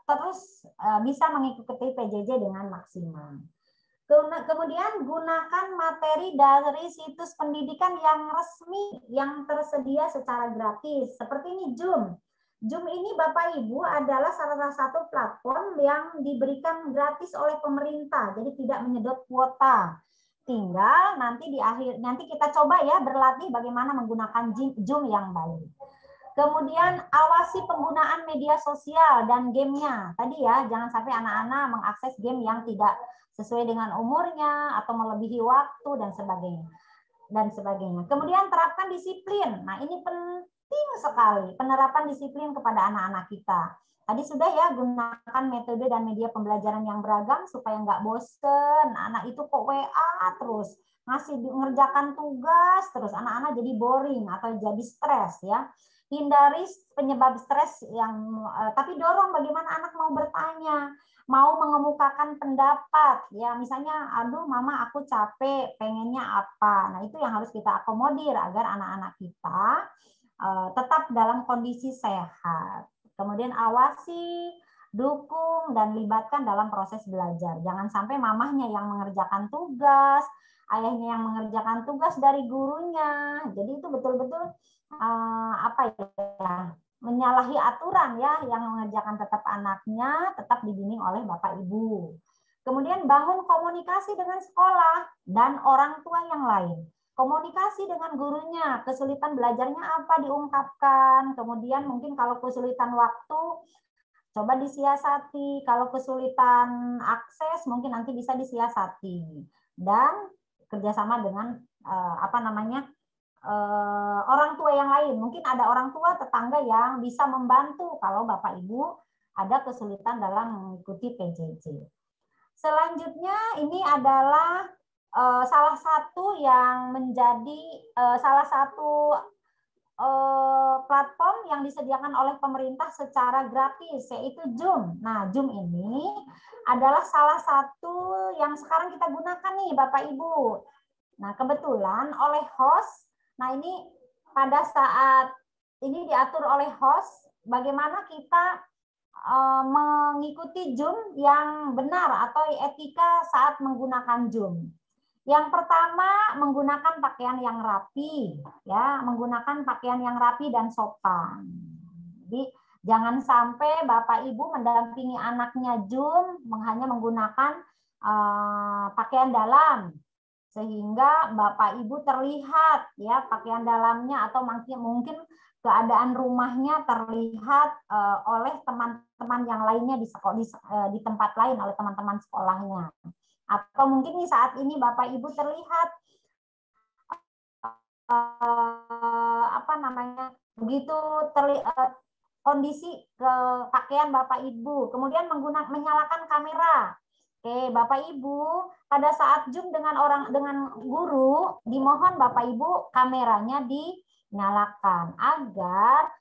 terus bisa mengikuti PJJ dengan maksimal. Kemudian gunakan materi dari situs pendidikan yang resmi yang tersedia secara gratis. Seperti ini Zoom. Zoom ini Bapak Ibu adalah salah satu platform yang diberikan gratis oleh pemerintah. Jadi tidak menyedot kuota. Tinggal nanti di akhir nanti kita coba ya berlatih bagaimana menggunakan Zoom yang baik. Kemudian awasi penggunaan media sosial dan gamenya. Tadi ya, jangan sampai anak-anak mengakses game yang tidak sesuai dengan umurnya atau melebihi waktu dan sebagainya. Kemudian terapkan disiplin. Nah, ini penting sekali penerapan disiplin kepada anak-anak kita. Tadi sudah ya, gunakan metode dan media pembelajaran yang beragam supaya nggak bosen. Anak itu kok WA terus, ngerjakan tugas terus, anak-anak jadi boring atau jadi stres ya. Hindari penyebab stres tapi dorong bagaimana anak mau bertanya, mau mengemukakan pendapat ya, misalnya aduh mama aku capek pengennya apa. Nah itu yang harus kita akomodir agar anak-anak kita tetap dalam kondisi sehat. Kemudian awasi, dukung dan libatkan dalam proses belajar. Jangan sampai mamahnya yang mengerjakan tugas, ayahnya yang mengerjakan tugas dari gurunya. Jadi itu betul-betul menyalahi aturan ya, yang mengerjakan tetap anaknya tetap dibimbing oleh Bapak Ibu. Kemudian bangun komunikasi dengan sekolah dan orang tua yang lain. Komunikasi dengan gurunya, kesulitan belajarnya apa diungkapkan. Kemudian mungkin kalau kesulitan waktu coba disiasati, kalau kesulitan akses mungkin nanti bisa disiasati. Dan kerjasama dengan orang tua yang lain. Mungkin ada orang tua tetangga yang bisa membantu kalau Bapak Ibu ada kesulitan dalam mengikuti PJJ. Selanjutnya ini adalah salah satu yang menjadi salah satu platform yang disediakan oleh pemerintah secara gratis, yaitu Zoom. Nah, Zoom ini adalah salah satu yang sekarang kita gunakan nih Bapak Ibu. Nah, kebetulan oleh host, nah ini pada saat ini diatur oleh host bagaimana kita mengikuti Zoom yang benar atau etika saat menggunakan Zoom. Yang pertama, menggunakan pakaian yang rapi, ya, menggunakan pakaian yang rapi dan sopan. Jadi jangan sampai Bapak Ibu mendampingi anaknya Zoom hanya menggunakan pakaian dalam, sehingga Bapak Ibu terlihat ya pakaian dalamnya atau mungkin keadaan rumahnya terlihat oleh teman-teman yang lainnya di tempat lain, oleh teman-teman sekolahnya. Atau mungkin nih saat ini Bapak Ibu terlihat begitu kondisi pakaian Bapak Ibu, kemudian menyalakan kamera. Oke, Bapak Ibu, pada saat Zoom dengan guru, dimohon Bapak Ibu kameranya dinyalakan agar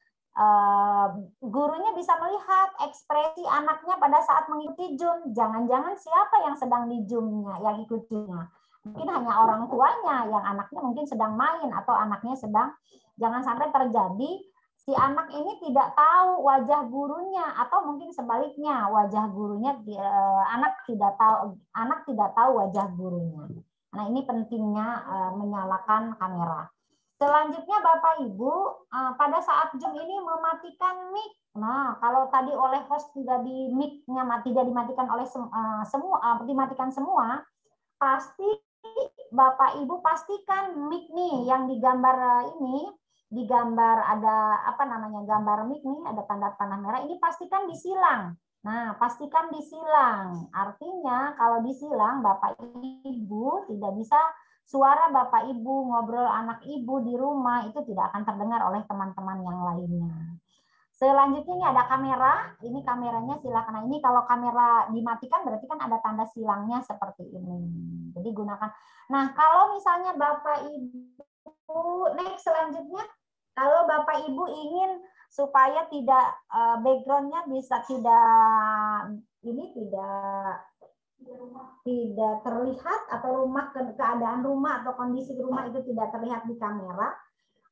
gurunya bisa melihat ekspresi anaknya pada saat mengikuti Zoom. Jangan-jangan siapa yang sedang di Zoom-nya, yang ikutinya. Mungkin hanya orang tuanya, yang anaknya mungkin sedang main atau anaknya sedang, jangan sampai terjadi si anak ini tidak tahu wajah gurunya atau mungkin sebaliknya wajah gurunya anak tidak tahu wajah gurunya. Nah, ini pentingnya menyalakan kamera. Selanjutnya Bapak Ibu pada saat Zoom ini mematikan mic. Nah, kalau tadi oleh host tidak di mic-nya tidak dimatikan oleh dimatikan semua, pasti Bapak Ibu pastikan mic nih yang digambar ini, digambar ada apa namanya gambar mic nih, ada tanda panah merah, ini pastikan disilang. Nah, pastikan disilang. Artinya kalau disilang Bapak Ibu tidak bisa suara Bapak Ibu ngobrol anak Ibu di rumah itu tidak akan terdengar oleh teman-teman yang lainnya. Selanjutnya ini ada kamera, ini kameranya silakan. Nah, ini kalau kamera dimatikan berarti kan ada tanda silangnya seperti ini. Jadi gunakan. Nah, kalau misalnya Bapak Ibu, next selanjutnya, kalau Bapak Ibu ingin supaya tidak backgroundnya bisa tidak terlihat atau keadaan rumah atau kondisi rumah itu tidak terlihat di kamera.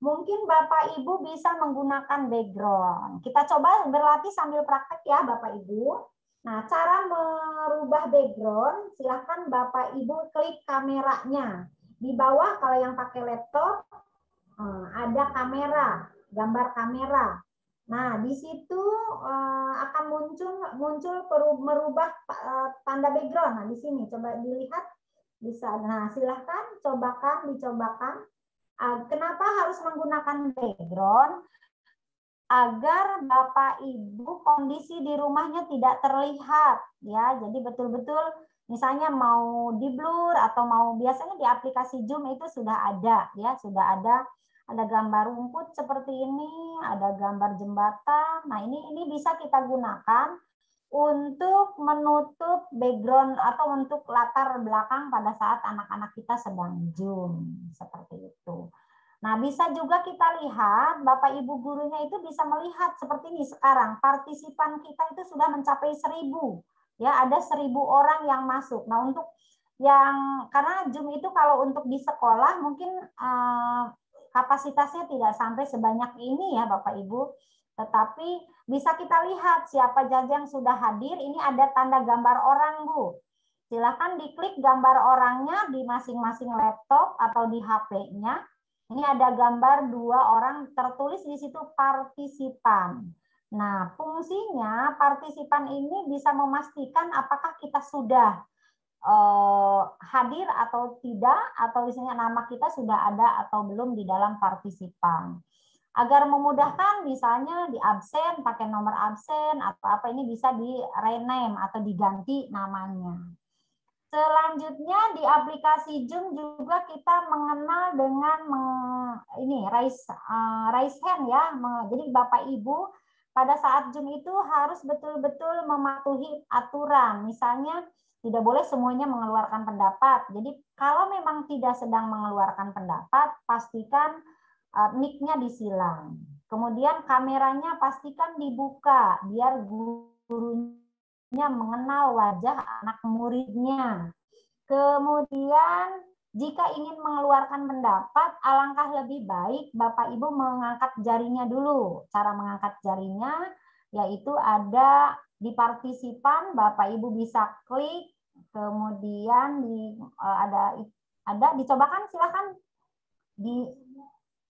Mungkin Bapak Ibu bisa menggunakan background. Kita coba berlatih sambil praktek ya Bapak Ibu. Nah, cara merubah background, silahkan Bapak Ibu klik kameranya. Di bawah kalau yang pakai laptop, ada kamera, gambar kamera. Nah, di situ akan muncul merubah tanda background. Nah, di sini coba dilihat bisa. Nah, silahkan dicobakan. Kenapa harus menggunakan background? Agar Bapak Ibu kondisi di rumahnya tidak terlihat ya. Jadi betul-betul misalnya mau di blur atau mau biasanya di aplikasi Zoom itu sudah ada ya, sudah ada gambar rumput seperti ini, ada gambar jembatan. Nah, ini bisa kita gunakan untuk menutup background atau untuk latar belakang pada saat anak-anak kita sedang Zoom seperti itu. Nah, bisa juga kita lihat Bapak Ibu gurunya itu bisa melihat seperti ini sekarang partisipan kita itu sudah mencapai 1.000 ya, ada 1.000 orang yang masuk. Nah, untuk yang karena Zoom itu kalau untuk di sekolah mungkin kapasitasnya tidak sampai sebanyak ini ya Bapak Ibu. Tetapi bisa kita lihat siapa saja yang sudah hadir. Ini ada tanda gambar orang, Bu. Silakan diklik gambar orangnya di masing-masing laptop atau di HP-nya. Ini ada gambar 2 orang tertulis di situ partisipan. Nah, fungsinya partisipan ini bisa memastikan apakah kita sudah hadir atau tidak, atau misalnya nama kita sudah ada atau belum di dalam partisipan. Agar memudahkan misalnya di absen pakai nomor absen atau apa, ini bisa di rename atau diganti namanya. Selanjutnya di aplikasi Zoom juga kita mengenal dengan ini raise hand ya. Jadi Bapak Ibu pada saat Zoom itu harus betul-betul mematuhi aturan. Misalnya tidak boleh semuanya mengeluarkan pendapat. Jadi kalau memang tidak sedang mengeluarkan pendapat, pastikan mic-nya disilang. Kemudian kameranya pastikan dibuka biar gurunya mengenal wajah anak muridnya. Kemudian jika ingin mengeluarkan pendapat, alangkah lebih baik Bapak Ibu mengangkat jarinya dulu. Cara mengangkat jarinya yaitu ada di partisipan, Bapak Ibu bisa klik, kemudian ada dicobakan silahkan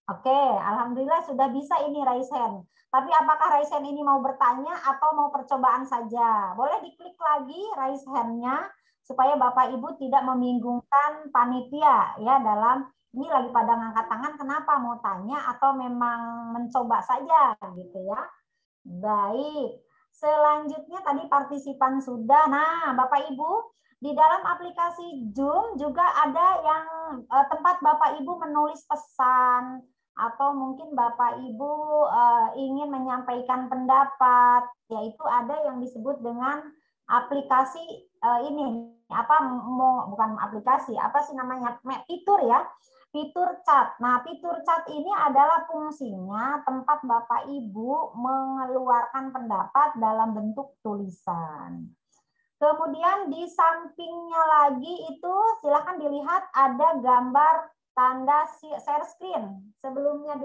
Oke, alhamdulillah sudah bisa ini raise hand. Tapi apakah raise hand ini mau bertanya atau mau percobaan saja? Boleh diklik lagi raise hand-nya supaya Bapak Ibu tidak membingungkan panitia ya dalam ini lagi pada ngangkat tangan, kenapa mau tanya atau memang mencoba saja gitu ya. Baik. Selanjutnya tadi partisipan sudah. Nah, Bapak Ibu, di dalam aplikasi Zoom juga ada yang tempat Bapak Ibu menulis pesan atau mungkin Bapak Ibu ingin menyampaikan pendapat, yaitu ada yang disebut dengan aplikasi ini bukan aplikasi, apa sih namanya, fitur ya, fitur chat. Nah, fitur chat ini adalah fungsinya tempat Bapak Ibu mengeluarkan pendapat dalam bentuk tulisan. Kemudian di sampingnya lagi itu silakan dilihat ada gambar tanda share screen. Sebelumnya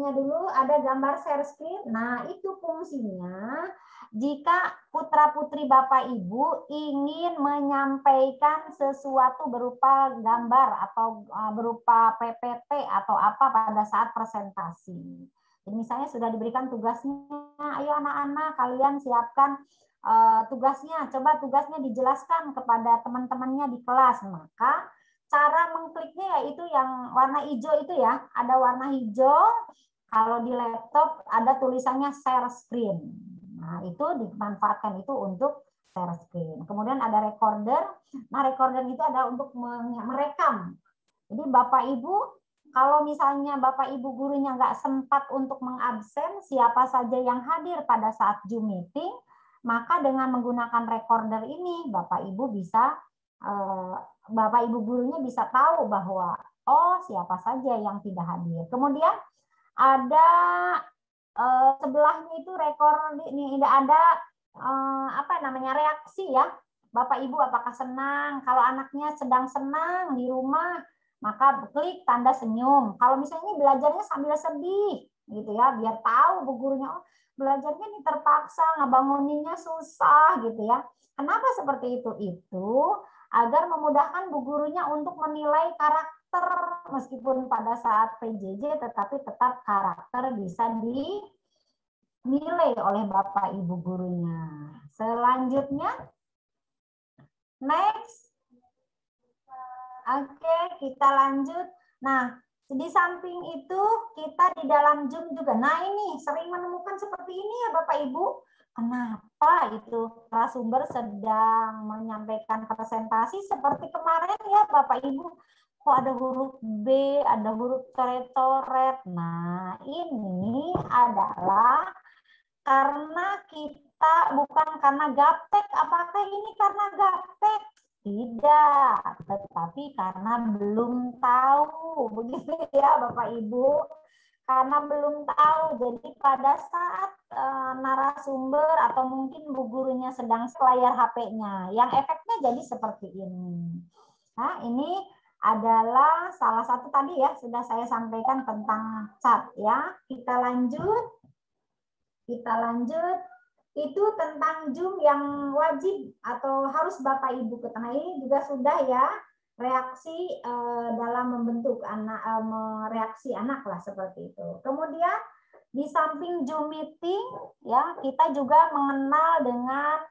dulu ada gambar share screen. Nah, itu fungsinya jika putra-putri Bapak Ibu ingin menyampaikan sesuatu berupa gambar atau berupa PPT atau apa pada saat presentasi. Jadi misalnya sudah diberikan tugasnya, ayo anak-anak kalian siapkan tugasnya, coba tugasnya dijelaskan kepada teman-temannya di kelas. Maka cara mengkliknya yaitu yang warna hijau itu ya, ada warna hijau. Kalau di laptop ada tulisannya share screen. Nah, itu dimanfaatkan itu untuk share screen. Kemudian ada recorder. Nah, recorder itu adalah untuk merekam. Jadi Bapak Ibu, kalau misalnya Bapak Ibu gurunya nggak sempat untuk mengabsen siapa saja yang hadir pada saat Zoom meeting, maka dengan menggunakan recorder ini Bapak Ibu bisa Bapak Ibu gurunya bisa tahu bahwa oh siapa saja yang tidak hadir. Kemudian ada sebelahnya itu rekor ini ada apa namanya reaksi ya. Bapak Ibu apakah senang? Kalau anaknya sedang senang di rumah, maka klik tanda senyum. Kalau misalnya belajarnya sambil sedih gitu ya, biar tahu bu gurunya oh belajarnya ini terpaksa, ngebanguninnya susah gitu ya. Kenapa seperti itu? Itu agar memudahkan bu gurunya untuk menilai karakter meskipun pada saat PJJ tetapi tetap karakter bisa dinilai oleh Bapak Ibu gurunya. Selanjutnya next. Oke, kita lanjut. Nah, di samping itu kita di dalam Zoom juga. Nah, ini sering menemukan seperti ini ya Bapak Ibu. Kenapa itu narasumber sedang menyampaikan presentasi seperti kemarin ya Bapak Ibu. Kok ada huruf B, ada huruf coret-coret. Nah, ini adalah karena kita bukan karena gaptek. Apakah ini karena gaptek? Tidak, tetapi karena belum tahu. Begitu ya Bapak Ibu. Karena belum tahu, jadi pada saat narasumber atau mungkin bu gurunya sedang layar HP-nya, yang efeknya jadi seperti ini. Nah, ini adalah salah satu tadi ya, sudah saya sampaikan tentang chat ya. Kita lanjut. Itu tentang Zoom yang wajib atau harus Bapak Ibu ketahui. Ini juga sudah ya, reaksi dalam membentuk anak, reaksi anak lah seperti itu. Kemudian di samping Zoom meeting ya, kita juga mengenal dengan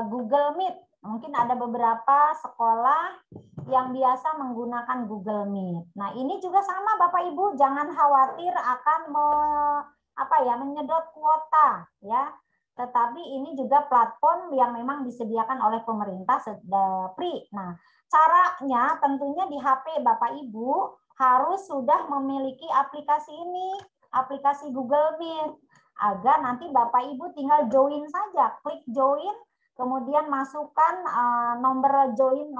Google Meet. Mungkin ada beberapa sekolah yang biasa menggunakan Google Meet. Nah, ini juga sama Bapak Ibu, jangan khawatir akan menyedot kuota ya. Tetapi ini juga platform yang memang disediakan oleh pemerintah free. Nah, caranya tentunya di HP Bapak Ibu harus sudah memiliki aplikasi ini, aplikasi Google Meet, agar nanti Bapak Ibu tinggal join saja, klik join, kemudian masukkan nomor join,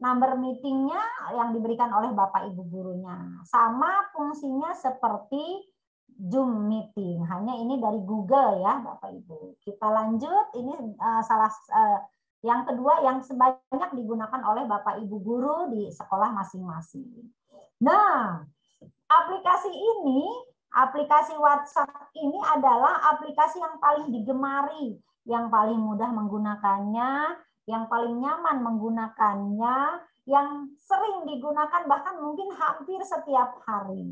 nomor meetingnya yang diberikan oleh Bapak Ibu gurunya. Sama fungsinya seperti Zoom meeting, hanya ini dari Google ya Bapak Ibu. Kita lanjut, ini yang kedua yang sebanyak digunakan oleh Bapak Ibu guru di sekolah masing-masing. Nah, aplikasi ini, aplikasi WhatsApp ini adalah aplikasi yang paling digemari, yang paling mudah menggunakannya, yang paling nyaman menggunakannya, yang sering digunakan bahkan mungkin hampir setiap hari.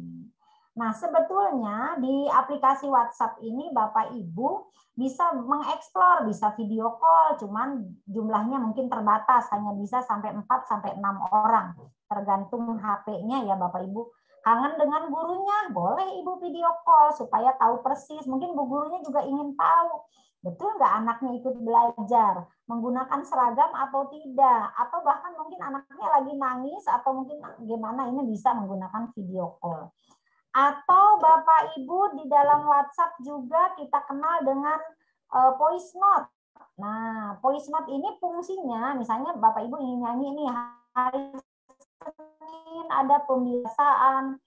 Nah, sebetulnya di aplikasi WhatsApp ini Bapak Ibu bisa mengeksplor, bisa video call, cuman jumlahnya mungkin terbatas, hanya bisa sampai 4 sampai 6 orang, tergantung HP-nya ya Bapak Ibu. Kangen dengan gurunya, boleh Ibu video call supaya tahu persis. Mungkin bu gurunya juga ingin tahu, betul nggak anaknya ikut belajar, menggunakan seragam atau tidak, atau bahkan mungkin anaknya lagi nangis atau mungkin gimana, ini bisa menggunakan video call. Atau Bapak Ibu di dalam WhatsApp juga kita kenal dengan voice note. Nah, voice note ini fungsinya, misalnya Bapak Ibu ingin nyanyi ini hari Senin ada pembiasaan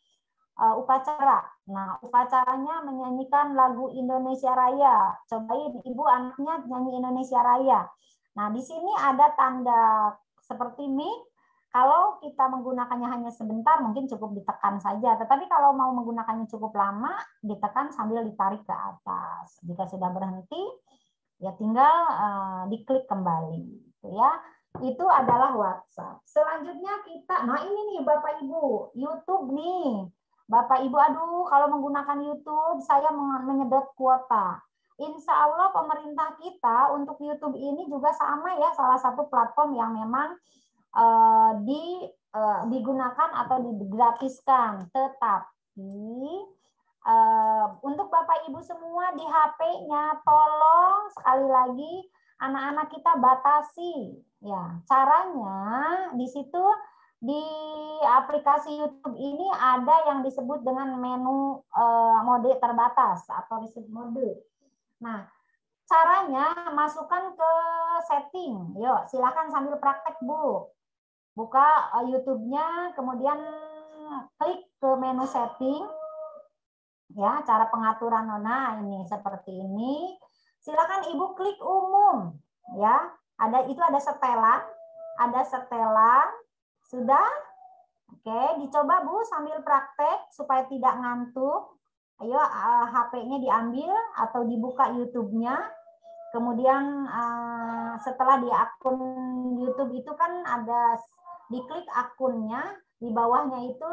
upacara. Nah, upacaranya menyanyikan lagu Indonesia Raya. Cobain Ibu anaknya nyanyi Indonesia Raya. Nah, di sini ada tanda seperti mic. Kalau kita menggunakannya hanya sebentar, mungkin cukup ditekan saja. Tetapi kalau mau menggunakannya cukup lama, ditekan sambil ditarik ke atas. Jika sudah berhenti, ya tinggal diklik kembali. Ya, itu adalah WhatsApp. Selanjutnya kita, nah ini nih Bapak Ibu, YouTube nih. Bapak Ibu, aduh kalau menggunakan YouTube, saya menyedot kuota. insya Allah pemerintah kita untuk YouTube ini juga sama ya, salah satu platform yang memang digunakan atau digratiskan. Tetapi untuk Bapak Ibu semua di HP-nya, tolong sekali lagi anak-anak kita batasi. Ya, caranya di situ di aplikasi YouTube ini ada yang disebut dengan menu mode terbatas atau restrict mode. Nah, caranya masukkan ke setting. Yuk, silakan sambil praktek, Bu. Buka YouTube-nya, kemudian klik ke menu setting. Ya, cara pengaturan Nona ini seperti ini. Silakan Ibu klik umum, ya. Ada setelan. Sudah? Oke, dicoba Bu sambil praktek supaya tidak ngantuk. Ayo HP-nya diambil atau dibuka YouTube-nya. Kemudian setelah di akun YouTube itu kan ada diklik akunnya, di bawahnya itu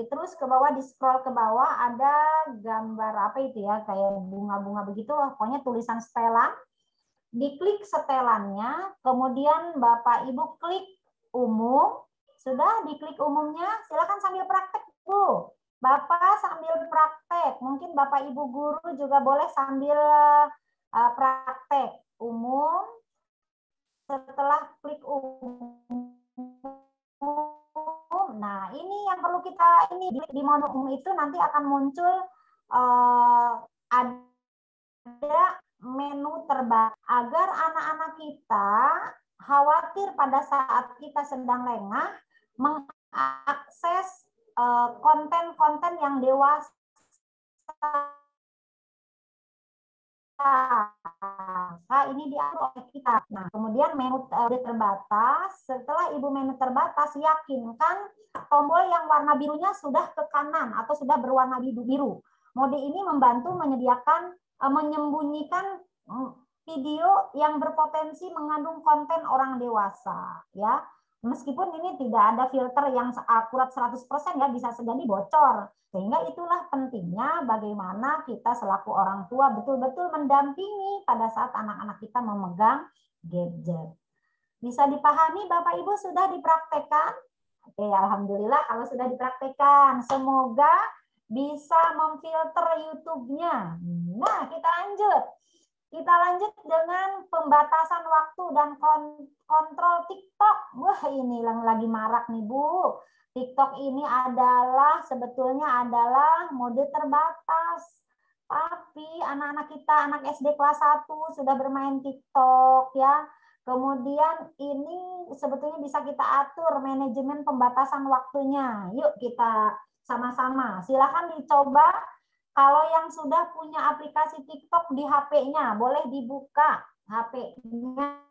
terus ke bawah, di scroll ke bawah ada gambar apa itu ya, kayak bunga-bunga begitu, pokoknya tulisan setelan. Diklik setelannya, kemudian Bapak Ibu klik umum. Sudah diklik umumnya, silakan sambil praktek, Bu. Bapak sambil praktek, mungkin Bapak Ibu guru juga boleh sambil praktek umum. Setelah klik umum, nah ini yang perlu kita di menu umum itu nanti akan muncul ada menu terbatas agar anak-anak kita khawatir pada saat kita sedang lengah mengakses konten-konten yang dewasa. Ini diatur oleh kita. Nah, kemudian menu terbatas. Setelah Ibu menu terbatas, yakinkan tombol yang warna birunya sudah ke kanan atau sudah berwarna biru. Mode ini membantu menyembunyikan video yang berpotensi mengandung konten orang dewasa, ya. Meskipun ini tidak ada filter yang akurat 100% ya, bisa jadi bocor. Sehingga itulah pentingnya bagaimana kita selaku orang tua betul-betul mendampingi pada saat anak-anak kita memegang gadget. Bisa dipahami Bapak Ibu, sudah dipraktekkan? Oke, alhamdulillah kalau sudah dipraktekkan. Semoga bisa memfilter YouTube-nya. Nah, kita lanjut. Kita lanjut dengan pembatasan waktu dan kontrol TikTok. Wah, ini yang lagi marak nih, Bu. TikTok ini sebetulnya adalah mode terbatas. Tapi anak-anak kita, anak SD kelas 1 sudah bermain TikTok ya. Kemudian ini sebetulnya bisa kita atur manajemen pembatasan waktunya. Yuk kita sama-sama. Silakan dicoba. Kalau yang sudah punya aplikasi TikTok di HP-nya, boleh dibuka HP-nya.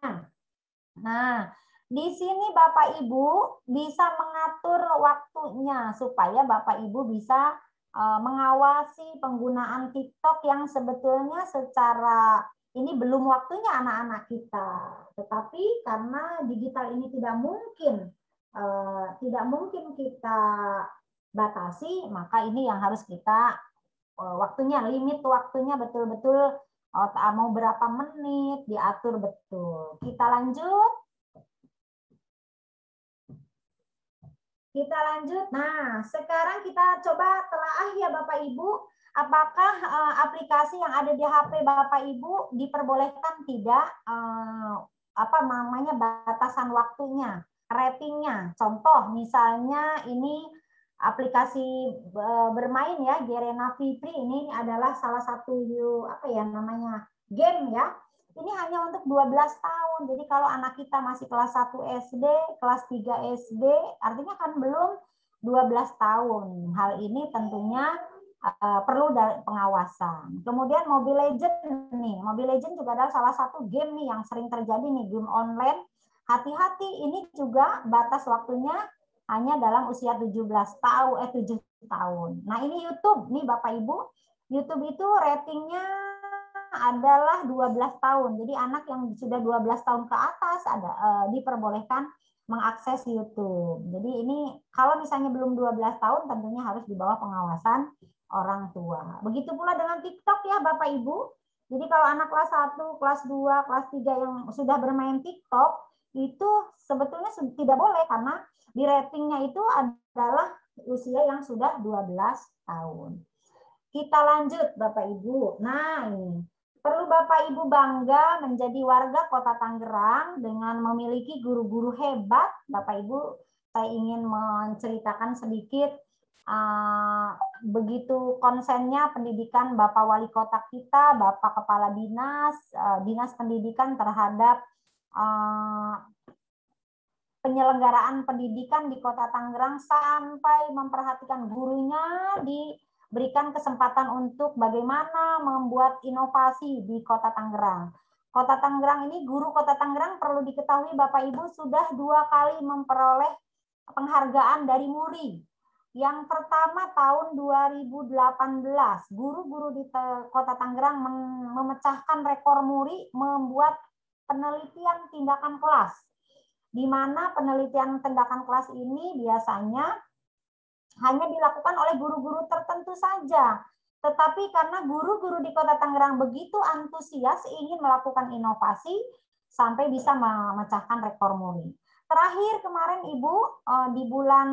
Nah, di sini Bapak Ibu bisa mengatur waktunya supaya Bapak Ibu bisa mengawasi penggunaan TikTok yang sebetulnya secara ini belum waktunya anak-anak kita. Tetapi karena digital ini tidak mungkin kita batasi, maka ini yang harus kita waktunya, limit waktunya betul-betul mau berapa menit diatur betul. Kita lanjut. Nah, sekarang kita coba telaah ya Bapak Ibu, apakah aplikasi yang ada di HP Bapak Ibu diperbolehkan tidak batasan waktunya, ratingnya. Contoh misalnya ini aplikasi bermain ya, Garena Fitri ini adalah salah satu game ya. Ini hanya untuk 12 tahun. Jadi kalau anak kita masih kelas 1 SD, kelas 3 SD, artinya kan belum 12 tahun. Hal ini tentunya perlu pengawasan. Kemudian Mobile Legends nih. Mobile Legends juga adalah salah satu game nih yang sering terjadi nih, game online. Hati-hati, ini juga batas waktunya hanya dalam usia 7 tahun. Nah, ini YouTube nih Bapak Ibu. YouTube itu ratingnya adalah 12 tahun. Jadi anak yang sudah 12 tahun ke atas diperbolehkan mengakses YouTube. Jadi ini kalau misalnya belum 12 tahun tentunya harus di bawah pengawasan orang tua. Begitu pula dengan TikTok ya Bapak Ibu. Jadi kalau anak kelas 1, kelas 2, kelas 3 yang sudah bermain TikTok, itu sebetulnya tidak boleh karena di ratingnya itu adalah usia yang sudah 12 tahun. Kita lanjut Bapak Ibu. Nah ini, perlu Bapak Ibu bangga menjadi warga Kota Tangerang dengan memiliki guru-guru hebat. Bapak Ibu, saya ingin menceritakan sedikit begitu konsennya pendidikan Bapak Wali Kota kita, Bapak Kepala Dinas, Dinas Pendidikan terhadap penyelenggaraan pendidikan di Kota Tangerang sampai memperhatikan gurunya, diberikan kesempatan untuk bagaimana membuat inovasi di Kota Tangerang. Kota Tangerang ini, guru Kota Tangerang perlu diketahui Bapak Ibu sudah 2 kali memperoleh penghargaan dari MURI. Yang pertama tahun 2018, guru-guru di Kota Tangerang memecahkan rekor MURI membuat penelitian tindakan kelas, di mana penelitian tindakan kelas ini biasanya hanya dilakukan oleh guru-guru tertentu saja. Tetapi karena guru-guru di Kota Tangerang begitu antusias ingin melakukan inovasi sampai bisa memecahkan rekor MURI. Terakhir kemarin Ibu di bulan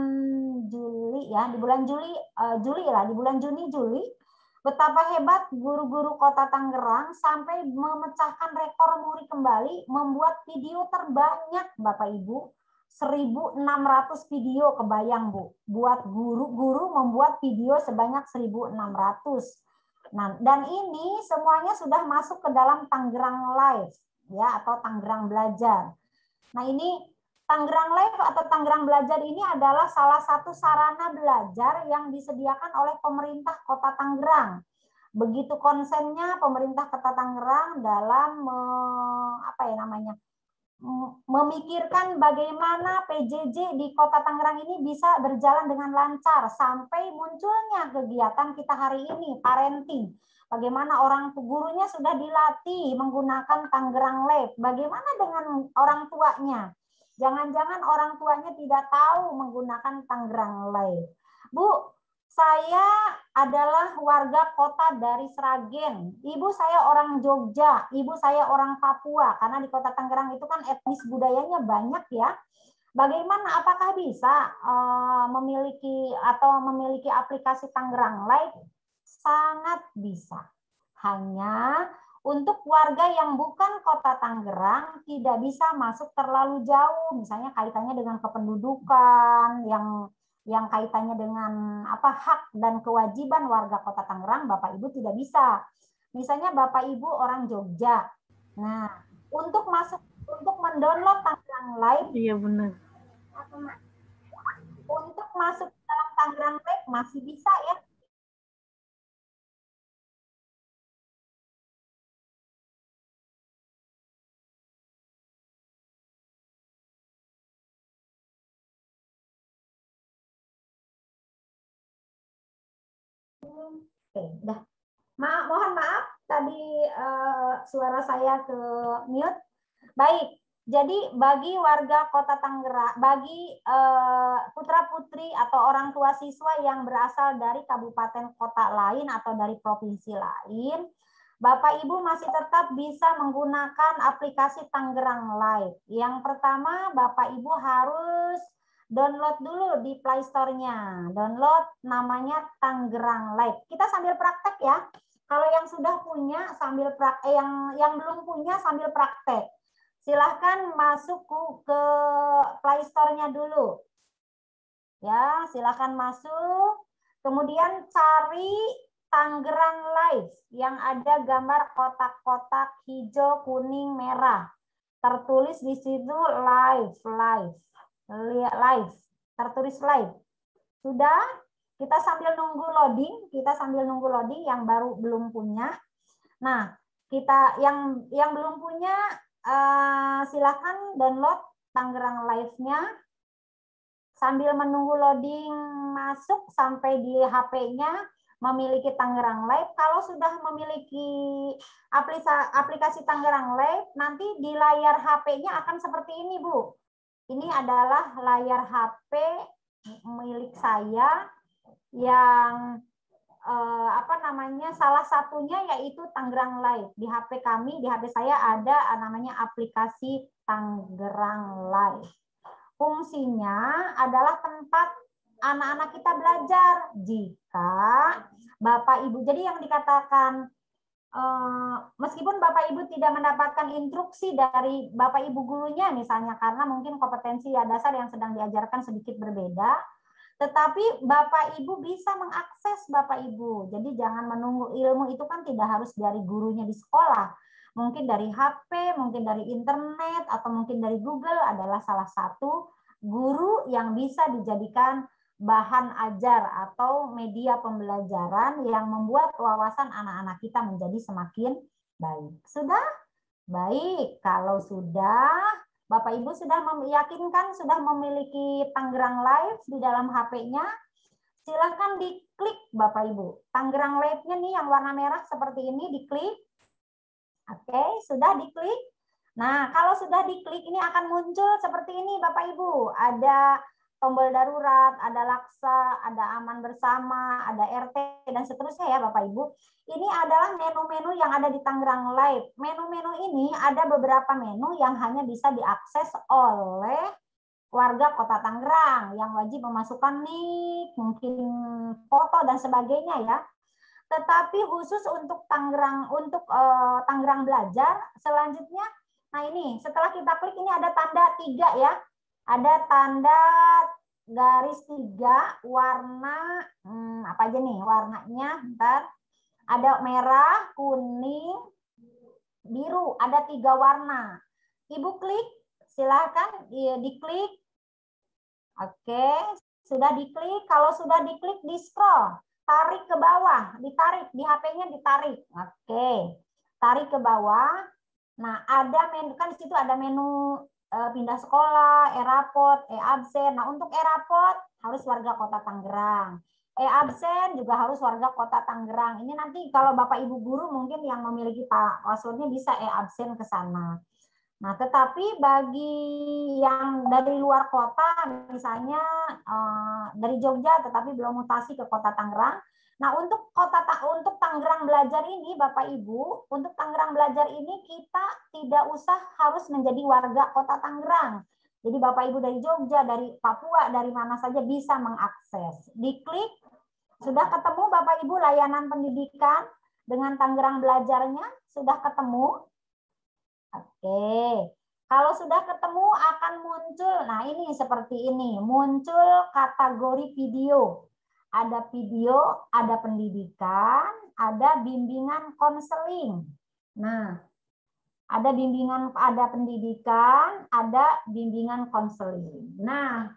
Juli ya, di bulan Juni-Juli, betapa hebat guru-guru Kota Tangerang sampai memecahkan rekor MURI kembali, membuat video terbanyak Bapak Ibu, 1.600 video, kebayang Bu, buat guru-guru membuat video sebanyak 1.600. Nah, dan ini semuanya sudah masuk ke dalam Tangerang Live ya, atau Tangerang Belajar. Nah, ini Tangerang Live atau Tangerang Belajar ini adalah salah satu sarana belajar yang disediakan oleh pemerintah Kota Tangerang. Begitu konsennya pemerintah Kota Tangerang dalam memikirkan bagaimana PJJ di Kota Tangerang ini bisa berjalan dengan lancar sampai munculnya kegiatan kita hari ini, parenting. Bagaimana orang gurunya sudah dilatih menggunakan Tangerang Live. Bagaimana dengan orang tuanya? Jangan-jangan orang tuanya tidak tahu menggunakan Tangerang Live. Bu, saya adalah warga kota dari Sragen. Ibu saya orang Jogja, ibu saya orang Papua. Karena di Kota Tangerang itu kan etnis budayanya banyak ya. Bagaimana, apakah bisa memiliki aplikasi Tangerang Live? Sangat bisa. Hanya untuk warga yang bukan Kota Tangerang tidak bisa masuk terlalu jauh, misalnya kaitannya dengan kependudukan, yang kaitannya dengan hak dan kewajiban warga Kota Tangerang, Bapak Ibu tidak bisa. Misalnya Bapak Ibu orang Jogja. Nah, untuk mendownload Tangerang Live, Iya benar. untuk masuk ke dalam Tangerang Live masih bisa ya. Oke, dah. Mohon maaf tadi suara saya ke mute. Baik, jadi bagi warga Kota Tangerang, bagi putra-putri atau orang tua siswa yang berasal dari kabupaten kota lain atau dari provinsi lain, Bapak Ibu masih tetap bisa menggunakan aplikasi Tangerang Live. Yang pertama, Bapak Ibu harus download dulu di Play Store-nya. Download namanya Tangerang Live. Kita sambil praktek ya. Kalau yang sudah punya sambil praktek, yang belum punya sambil praktek. Silahkan masuk ke Play Store-nya dulu. Ya, silahkan masuk. Kemudian cari Tangerang Live yang ada gambar kotak-kotak hijau, kuning, merah. Tertulis di situ live. Tertulis live. Sudah, kita sambil nunggu loading, yang baru belum punya. Nah, kita yang belum punya silakan download Tangerang Live-nya sambil menunggu loading masuk sampai di HP-nya memiliki Tangerang Live. Kalau sudah memiliki aplikasi Tangerang Live, nanti di layar HP-nya akan seperti ini, Bu. Ini adalah layar HP milik saya yang salah satunya yaitu Tangerang Live. Di HP kami, di HP saya ada namanya aplikasi Tangerang Live. Fungsinya adalah tempat anak-anak kita belajar. Jika Bapak Ibu, jadi yang dikatakan meskipun Bapak Ibu tidak mendapatkan instruksi dari Bapak Ibu gurunya misalnya karena mungkin kompetensi dasar yang sedang diajarkan sedikit berbeda, tetapi Bapak Ibu bisa mengakses Bapak Ibu. Jadi jangan menunggu, ilmu itu kan tidak harus dari gurunya di sekolah. Mungkin dari HP, mungkin dari internet, atau mungkin dari Google adalah salah satu guru yang bisa dijadikan bahan ajar atau media pembelajaran yang membuat wawasan anak-anak kita menjadi semakin baik. Sudah? Baik, kalau sudah, Bapak Ibu sudah meyakinkan, sudah memiliki Tangerang Live di dalam HP-nya, silahkan diklik Bapak Ibu. Tangerang Live-nya nih yang warna merah seperti ini, diklik. Oke, sudah diklik. Nah, kalau sudah diklik, ini akan muncul seperti ini Bapak Ibu. Ada tombol darurat, ada laksa, ada aman bersama, ada RT, dan seterusnya ya Bapak Ibu. Ini adalah menu-menu yang ada di Tangerang Live. Menu-menu ini ada beberapa menu yang hanya bisa diakses oleh warga Kota Tangerang yang wajib memasukkan nik, mungkin foto dan sebagainya ya. Tetapi khusus untuk Tangerang, Tangerang Belajar, selanjutnya, nah ini setelah kita klik ini ada tanda 3 ya. Ada tanda garis 3 warna apa aja nih warnanya? Bentar. Ada merah, kuning, biru. Ada 3 warna. Ibu klik, silakan diklik. Oke, sudah diklik. Kalau sudah diklik, di scroll, tarik ke bawah, ditarik di HP-nya ditarik. Oke, tarik ke bawah. Nah, ada menu kan di situ ada menu pindah sekolah, e-rapot, e-absen. Nah, untuk e-rapot harus warga Kota Tangerang. E-absen juga harus warga Kota Tangerang. Ini nanti kalau Bapak Ibu guru mungkin yang memiliki passwordnya bisa e-absen ke sana. Nah, tetapi bagi yang dari luar kota, misalnya dari Jogja tetapi belum mutasi ke Kota Tangerang. Nah, untuk Tangerang Belajar ini, Bapak Ibu, untuk Tangerang Belajar ini kita tidak usah harus menjadi warga Kota Tangerang. Jadi Bapak Ibu dari Jogja, dari Papua, dari mana saja bisa mengakses. Diklik, sudah ketemu Bapak Ibu layanan pendidikan dengan Tangerang Belajarnya, sudah ketemu. Oke, kalau sudah ketemu akan muncul, nah ini seperti ini, muncul kategori video. Ada video, ada pendidikan, ada bimbingan konseling. Nah, ada bimbingan, ada pendidikan, ada bimbingan konseling. Nah,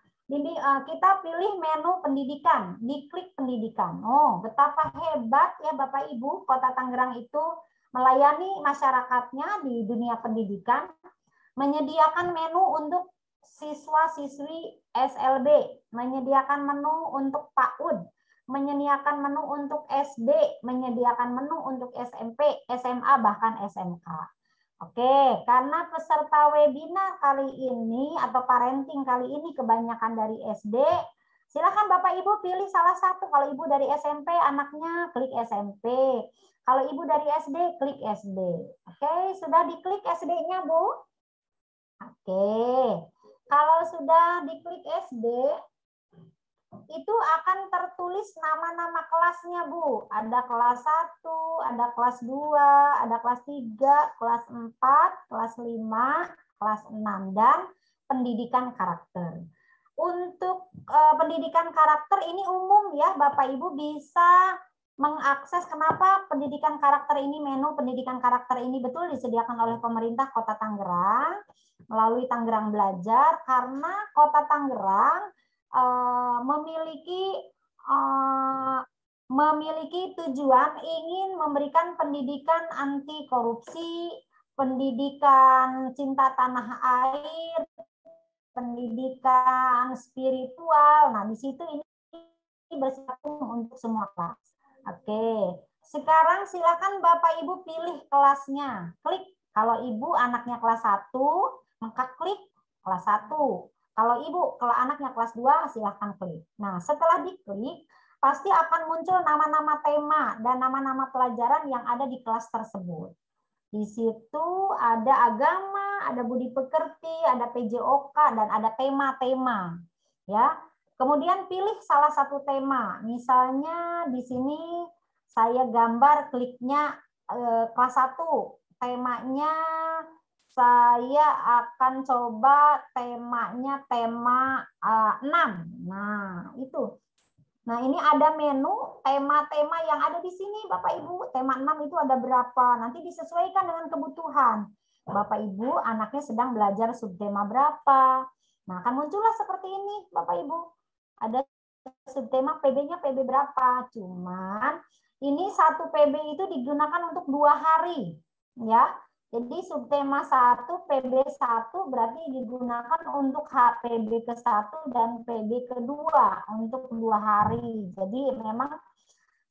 kita pilih menu pendidikan, diklik pendidikan. Oh, betapa hebat ya Bapak Ibu, Kota Tangerang itu melayani masyarakatnya di dunia pendidikan, menyediakan menu untuk siswa-siswi SLB, menyediakan menu untuk PAUD, menyediakan menu untuk SD, menyediakan menu untuk SMP, SMA, bahkan SMK. Oke, karena peserta webinar kali ini atau parenting kali ini kebanyakan dari SD, silakan Bapak Ibu pilih salah satu. Kalau Ibu dari SMP, anaknya klik SMP. Kalau Ibu dari SD, klik SD. Oke, sudah diklik SD-nya, Bu? Oke. Kalau sudah diklik SD, itu akan tertulis nama-nama kelasnya, Bu. Ada kelas 1, ada kelas 2, ada kelas 3, kelas 4, kelas 5, kelas 6, dan pendidikan karakter. Untuk pendidikan karakter ini umum ya, Bapak Ibu bisa mengakses. Kenapa pendidikan karakter ini, menu pendidikan karakter ini betul disediakan oleh pemerintah Kota Tangerang melalui Tangerang Belajar, karena Kota Tangerang memiliki tujuan ingin memberikan pendidikan anti korupsi, pendidikan cinta tanah air, pendidikan spiritual. Nah, di situ ini bersatu untuk semua kelas. Oke, sekarang silakan Bapak Ibu pilih kelasnya. Klik, kalau Ibu anaknya kelas 1, maka klik kelas 1. Kalau Ibu, kalau anaknya kelas 2, silahkan klik. Nah, setelah diklik, pasti akan muncul nama-nama tema dan nama-nama pelajaran yang ada di kelas tersebut. Di situ ada agama, ada budi pekerti, ada PJOK, dan ada tema-tema. Ya. Kemudian pilih salah satu tema. Misalnya di sini saya gambar kliknya kelas 1. Temanya saya akan coba temanya tema 6. Nah, itu. Nah, ini ada menu tema-tema yang ada di sini, Bapak Ibu. Tema 6 itu ada berapa? Nanti disesuaikan dengan kebutuhan. Bapak Ibu, anaknya sedang belajar subtema berapa? Nah, akan muncullah seperti ini, Bapak Ibu. Ada subtema PB-nya PB berapa? Cuman ini satu PB itu digunakan untuk 2 hari, ya. Jadi subtema 1 PB1 berarti digunakan untuk HPB ke-1 dan PB ke-2 untuk 2 hari. Jadi memang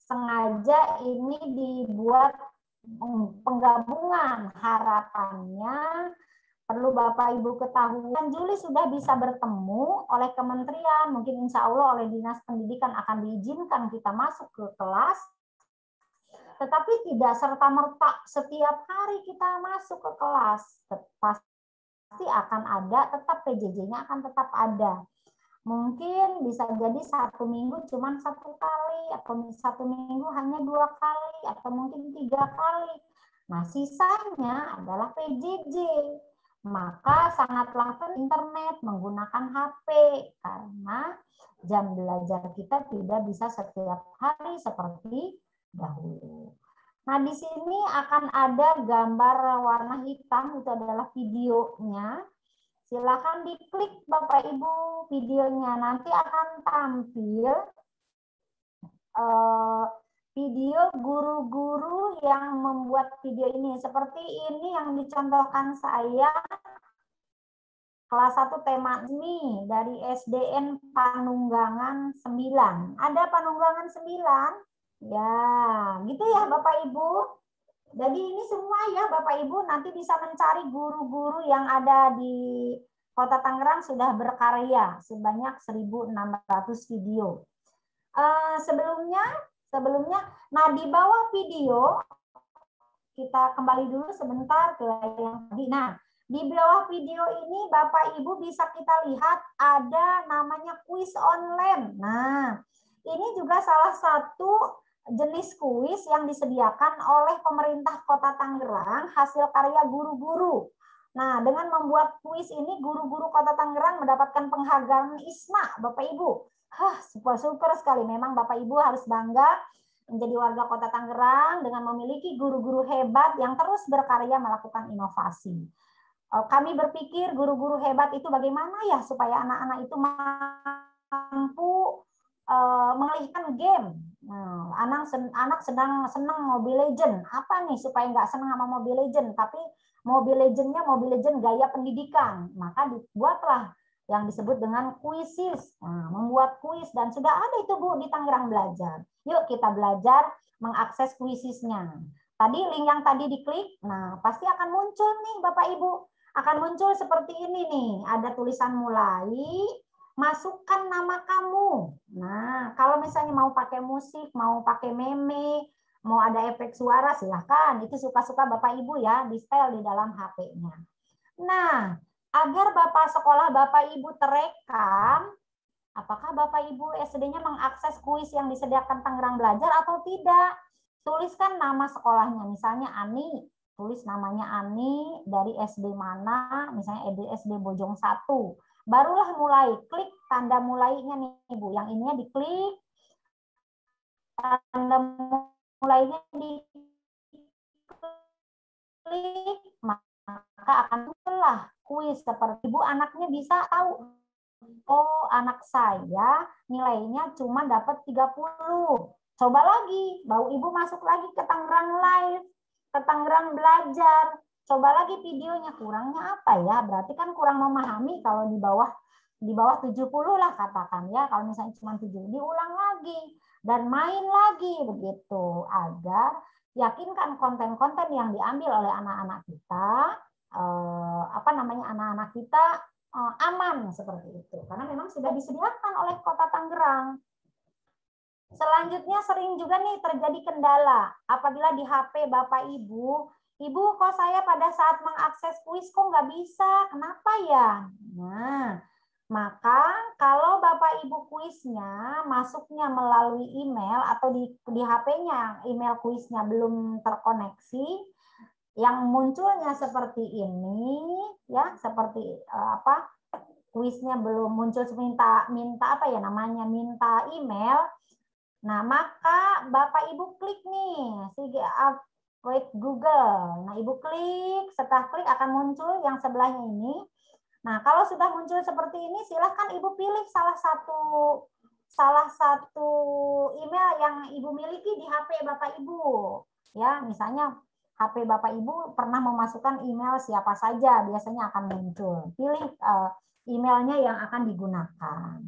sengaja ini dibuat penggabungan. Harapannya perlu Bapak Ibu ketahui, Juli sudah bisa bertemu oleh kementerian, mungkin insya Allah oleh Dinas Pendidikan akan diizinkan kita masuk ke kelas. Tetapi tidak serta-merta setiap hari kita masuk ke kelas. Pasti akan ada, tetap PJJ-nya akan tetap ada. Mungkin bisa jadi 1 minggu cuma 1 kali, atau 1 minggu hanya 2 kali, atau mungkin 3 kali. Nah, sisanya adalah PJJ. Maka sangatlah internet, menggunakan HP, karena jam belajar kita tidak bisa setiap hari seperti dahulu. Nah, di sini akan ada gambar warna hitam, itu adalah videonya. Silakan diklik Bapak Ibu videonya. Nanti akan tampil video guru-guru yang membuat video ini. Seperti ini yang dicontohkan saya. Kelas 1 tema ini dari SDN Panunggangan 9. Ada Panunggangan 9? Ya, gitu ya Bapak Ibu. Jadi ini semua ya Bapak Ibu nanti bisa mencari guru-guru yang ada di Kota Tangerang sudah berkarya sebanyak 1.600 video. Sebelumnya, nah di bawah video kita kembali dulu sebentar ke yang tadi. Nah, di bawah video ini Bapak Ibu bisa kita lihat ada namanya kuis online. Nah, ini juga salah satu jenis kuis yang disediakan oleh pemerintah Kota Tangerang hasil karya guru-guru. Nah, dengan membuat kuis ini guru-guru Kota Tangerang mendapatkan penghargaan ISMA, Bapak Ibu. Super sekali. Memang Bapak Ibu harus bangga menjadi warga Kota Tangerang dengan memiliki guru-guru hebat yang terus berkarya melakukan inovasi. Kami berpikir guru-guru hebat itu bagaimana ya supaya anak-anak itu mampu mengalihkan game. Nah, anak sedang senang Mobile Legend. Apa nih supaya nggak senang sama Mobile Legend, tapi Mobile Legend-nya Mobile Legend gaya pendidikan. Maka dibuatlah yang disebut dengan kuisis. Nah, membuat kuis dan sudah ada itu Bu di Tangerang Belajar. Yuk kita belajar mengakses kuisisnya. Tadi link yang tadi diklik, nah pasti akan muncul nih Bapak Ibu. Akan muncul seperti ini nih. Ada tulisan mulai. Masukkan nama kamu. Nah, kalau misalnya mau pakai musik, mau pakai meme, mau ada efek suara, silahkan. Itu suka-suka Bapak Ibu ya, di setel di dalam HP-nya. Nah, agar Bapak sekolah Bapak Ibu terekam, apakah Bapak Ibu SD-nya mengakses kuis yang disediakan Tangerang Belajar atau tidak? Tuliskan nama sekolahnya, misalnya Ani. Tulis namanya Ani, dari SD mana, misalnya SD Bojong 1. Barulah mulai, klik tanda mulainya nih Bu. Yang ininya diklik, tanda mulainya diklik, maka akan muncullah kuis seperti Bu. Anaknya bisa tahu, oh anak saya nilainya cuma dapat 30. Coba lagi, bau Ibu masuk lagi ke Tangerang Live, ke Tangerang Belajar. Coba lagi videonya, kurangnya apa ya? Berarti kan kurang memahami kalau di bawah 70 lah katakan ya. Kalau misalnya cuma 7, diulang lagi dan main lagi begitu agar yakinkan konten-konten yang diambil oleh anak-anak kita anak-anak kita aman seperti itu. Karena memang sudah disediakan oleh Kota Tangerang. Selanjutnya sering juga nih terjadi kendala apabila di HP Bapak Ibu, Ibu kok saya pada saat mengakses kuis kok nggak bisa, kenapa ya? Nah, maka kalau Bapak Ibu kuisnya masuknya melalui email atau di HP-nya email kuisnya belum terkoneksi, yang munculnya seperti ini ya, seperti apa? Kuisnya belum muncul, minta apa ya namanya? Minta email. Nah, maka Bapak Ibu klik nih, wait Google. Nah, Ibu klik, setelah klik akan muncul yang sebelahnya ini. Nah, kalau sudah muncul seperti ini, silahkan Ibu pilih salah satu email yang Ibu miliki di HP Bapak Ibu. Ya, misalnya HP Bapak Ibu pernah memasukkan email siapa saja, biasanya akan muncul. Pilih emailnya yang akan digunakan.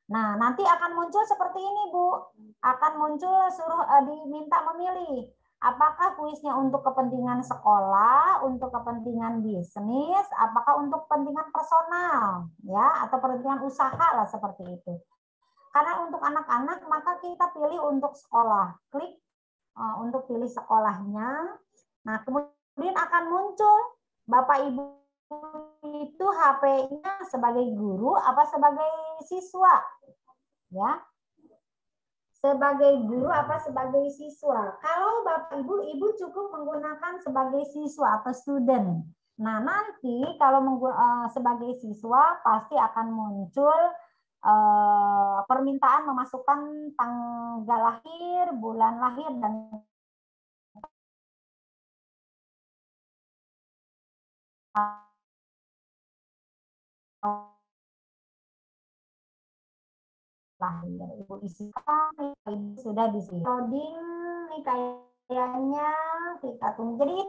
Nah, nanti akan muncul seperti ini, Bu. Akan muncul diminta memilih apakah kuisnya untuk kepentingan sekolah, untuk kepentingan bisnis, apakah untuk kepentingan personal, ya, atau kepentingan usaha lah seperti itu. Karena untuk anak-anak maka kita pilih untuk sekolah. Klik untuk pilih sekolahnya. Nah, kemudian akan muncul Bapak Ibu itu HP-nya sebagai guru apa sebagai siswa? Ya. Sebagai guru apa sebagai siswa? Kalau Bapak Ibu, Ibu cukup menggunakan sebagai siswa atau student. Nah, nanti kalau sebagai siswa pasti akan muncul permintaan memasukkan tanggal lahir, bulan lahir, dan lahir. Ibu isikan, Ibu sudah diisi. Loading nih kayaknya kita tunggu. Jadi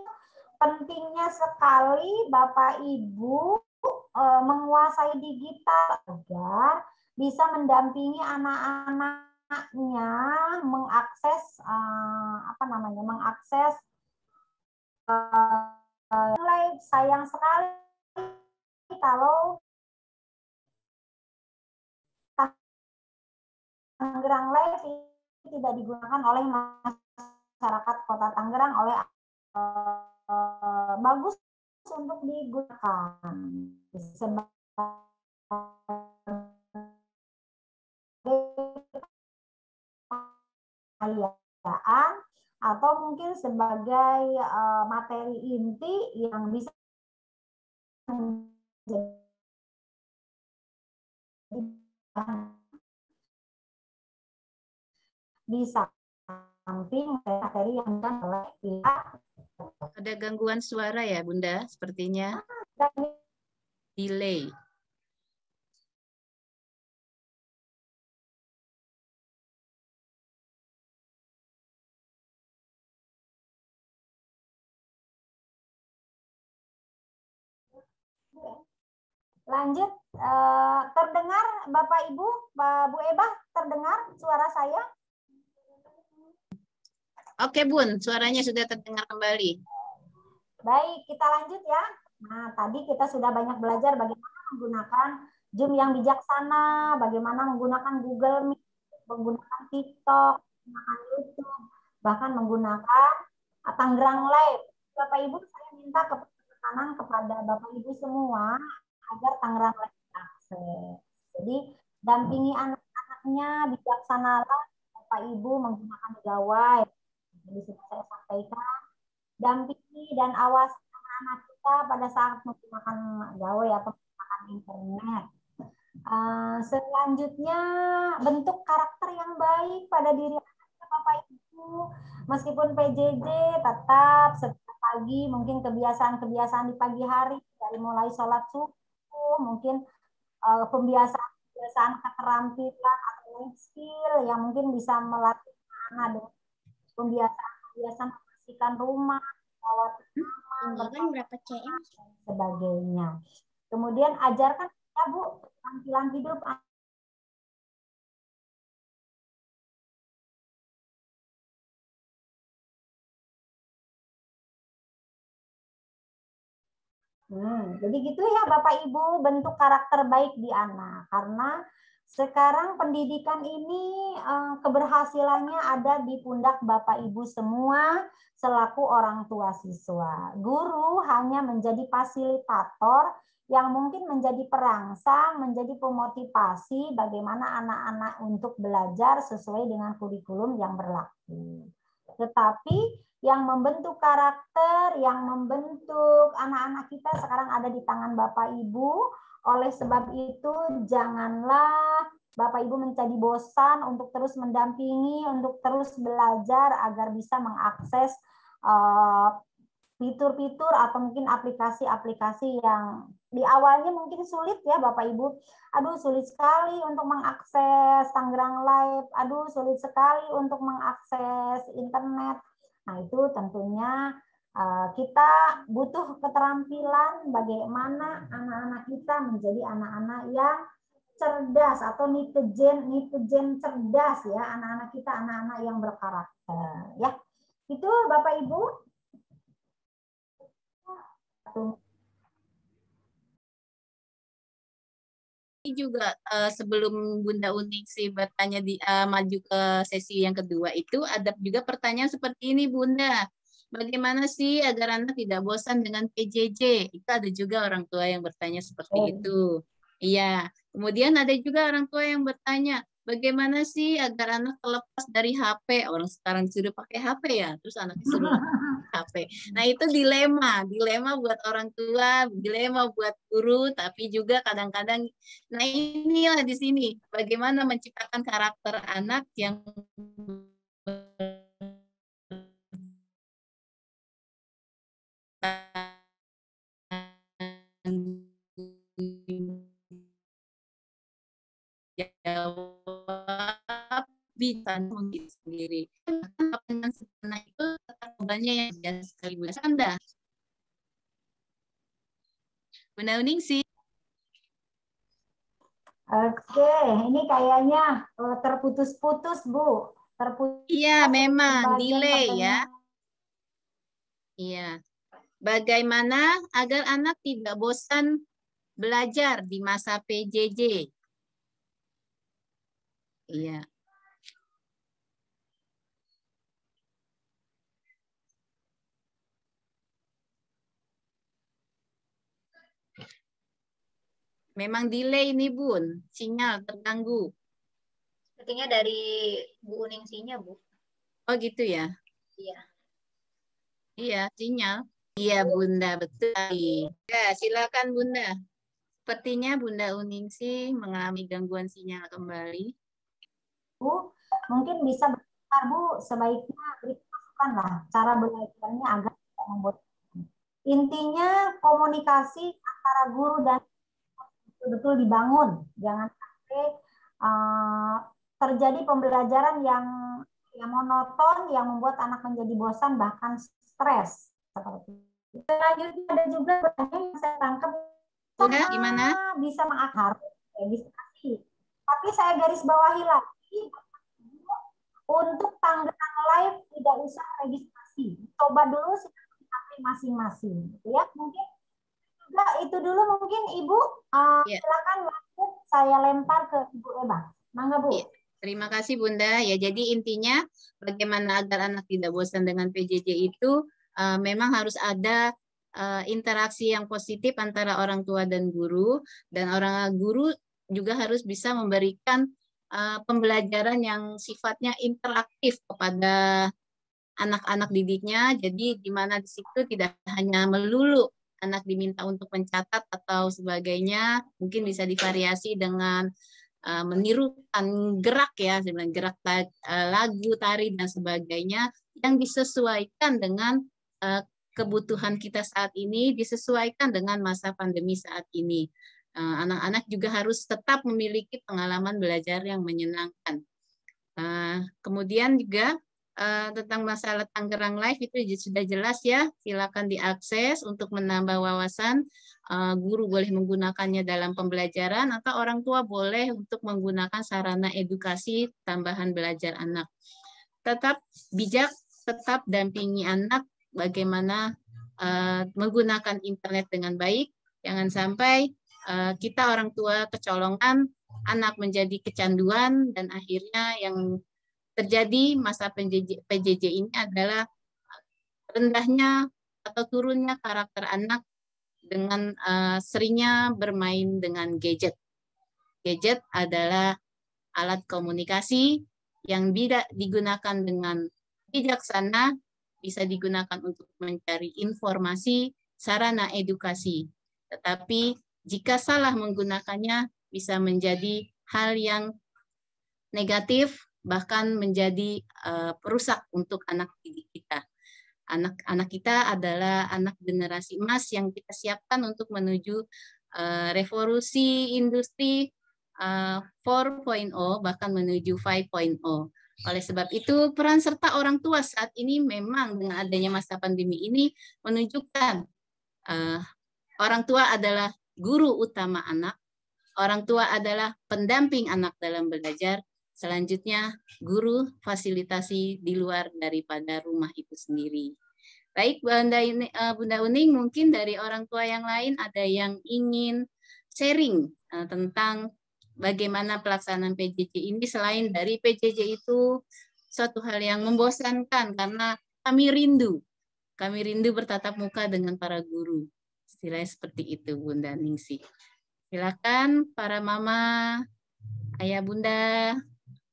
pentingnya sekali Bapak Ibu menguasai digital agar bisa mendampingi anak-anaknya mengakses mengakses live. Sayang sekali kalau Tangerang Live tidak digunakan oleh masyarakat Kota Tangerang bagus untuk digunakan sebagai pengayaan atau mungkin sebagai materi inti yang bisa di samping materi yang oleh pihak. Ada gangguan suara ya, Bunda? Sepertinya delay. Lanjut, terdengar Bapak Ibu, Bu Eba, terdengar suara saya? Oke, Bun, suaranya sudah terdengar kembali. Baik, kita lanjut ya. Nah, tadi kita sudah banyak belajar bagaimana menggunakan Zoom yang bijaksana, bagaimana menggunakan Google Meet, menggunakan TikTok, menggunakan YouTube, bahkan menggunakan Tangerang Live. Bapak Ibu, saya minta tekanan kepada Bapak Ibu semua agar Tangerang Live diakses. Jadi, dampingi anak-anaknya, bijaksanalah Bapak Ibu menggunakan gawai. Jadi sudah saya sampaikan, dampingi dan awasi anak-anak kita pada saat menggunakan gawai atau menggunakan internet. Selanjutnya, bentuk karakter yang baik pada diri anak Bapak Ibu. Meskipun PJJ, tetap setiap pagi mungkin kebiasaan-kebiasaan di pagi hari dari mulai sholat subuh, mungkin pembiasaan keterampilan atau life skill yang mungkin bisa melatih anak dengan pembiasaan membersihkan rumah, merawat taman, berapa cm? sebagainya. Kemudian ajarkan ya Bu tampilan hidup. Jadi gitu ya Bapak Ibu, bentuk karakter baik di anak. Karena Sekarang pendidikan ini keberhasilannya ada di pundak Bapak Ibu semua selaku orang tua siswa. Guru hanya menjadi fasilitator yang mungkin menjadi perangsang, menjadi pemotivasi bagaimana anak-anak untuk belajar sesuai dengan kurikulum yang berlaku. Tetapi yang membentuk karakter, yang membentuk anak-anak kita sekarang ada di tangan Bapak Ibu. Oleh sebab itu, janganlah Bapak Ibu menjadi bosan untuk terus mendampingi, untuk terus belajar agar bisa mengakses fitur-fitur atau mungkin aplikasi-aplikasi yang di awalnya mungkin sulit ya Bapak Ibu. Aduh, sulit sekali untuk mengakses Tangerang Live. Aduh, sulit sekali untuk mengakses internet. Nah, itu tentunya kita butuh keterampilan bagaimana anak-anak kita menjadi anak-anak yang cerdas atau netizen cerdas ya, anak-anak kita anak-anak yang berkarakter ya. Itu Bapak Ibu. Ini juga sebelum Bunda Uningsi bertanya maju ke sesi yang kedua itu ada juga pertanyaan seperti ini Bunda. Bagaimana sih agar anak tidak bosan dengan PJJ? Itu ada juga orang tua yang bertanya seperti itu. Iya. Kemudian ada juga orang tua yang bertanya, bagaimana sih agar anak terlepas dari HP? Orang sekarang disuruh pakai HP ya, terus anak disuruh HP. Nah, itu dilema buat orang tua, dilema buat guru, tapi juga kadang-kadang, nah inilah di sini, bagaimana menciptakan karakter anak yang jawab bisa sendiri. Dengan sederhana itu bebannya yang biasa sekali Bunda. Anda. Bunda Uningsi. Oke, ini kayaknya terputus-putus Bu. Terputus. Iya, memang delay ya. Iya. Bagaimana agar anak tidak bosan belajar di masa PJJ? Iya. Memang delay nih Bun, sinyal terganggu. Sepertinya dari Bu Uningsinya, Bu. Oh gitu ya? Iya. Iya, sinyal. Iya Bunda, betul. Ya, silakan Bunda. Sepertinya Bunda Uningsi mengalami gangguan sinyal kembali. Bu, mungkin bisa berbicara Bu, sebaiknya beri masukan lah cara belajarnya agar tidak membosankan. Intinya komunikasi antara guru dan betul-betul dibangun, jangan sampai terjadi pembelajaran yang monoton, yang membuat anak menjadi bosan bahkan stres seperti itu. Selanjutnya ada juga pertanyaan yang saya tangkap, gimana? Bisa mengakar registrasi, tapi saya garis bawahi lagi untuk Tangerang Live tidak usah registrasi, coba dulu HP masing-masing, ya mungkin. Nah, itu dulu mungkin Ibu. Silakan lanjut, saya lempar ke Ibu Eba. Mangga Bu. Ya, terima kasih Bunda. Ya, jadi intinya bagaimana agar anak tidak bosan dengan PJJ itu memang harus ada interaksi yang positif antara orang tua dan guru, dan orang guru juga harus bisa memberikan pembelajaran yang sifatnya interaktif kepada anak-anak didiknya. Jadi di mana di situ tidak hanya melulu anak diminta untuk mencatat atau sebagainya, mungkin bisa divariasi dengan menirukan gerak ya, sebenarnya gerak lagu, tari dan sebagainya yang disesuaikan dengan kebutuhan kita saat ini, disesuaikan dengan masa pandemi saat ini. Anak-anak juga harus tetap memiliki pengalaman belajar yang menyenangkan. Kemudian juga tentang masalah Tangerang Live itu sudah jelas ya, silakan diakses untuk menambah wawasan. Guru boleh menggunakannya dalam pembelajaran atau orang tua boleh untuk menggunakan sarana edukasi tambahan belajar anak. Tetap bijak, tetap dampingi anak bagaimana menggunakan internet dengan baik. Jangan sampai kita orang tua kecolongan anak menjadi kecanduan, dan akhirnya yang terjadi masa PJJ ini adalah rendahnya atau turunnya karakter anak dengan seringnya bermain dengan gadget. Gadget adalah alat komunikasi yang tidak digunakan dengan bijaksana, bisa digunakan untuk mencari informasi, sarana edukasi. Tetapi jika salah menggunakannya, bisa menjadi hal yang negatif, bahkan menjadi perusak untuk anak didik kita. Anak-anak kita adalah anak generasi emas yang kita siapkan untuk menuju revolusi industri 4.0, bahkan menuju 5.0. Oleh sebab itu, peran serta orang tua saat ini memang dengan adanya masa pandemi ini menunjukkan orang tua adalah guru utama anak, orang tua adalah pendamping anak dalam belajar, selanjutnya guru fasilitasi di luar daripada rumah itu sendiri. Baik, Bunda Uning, mungkin dari orang tua yang lain ada yang ingin sharing tentang bagaimana pelaksanaan PJJ ini, selain dari PJJ itu suatu hal yang membosankan karena kami rindu bertatap muka dengan para guru. Istilahnya seperti itu, Bunda Ningsih. Silakan para mama, ayah, bunda,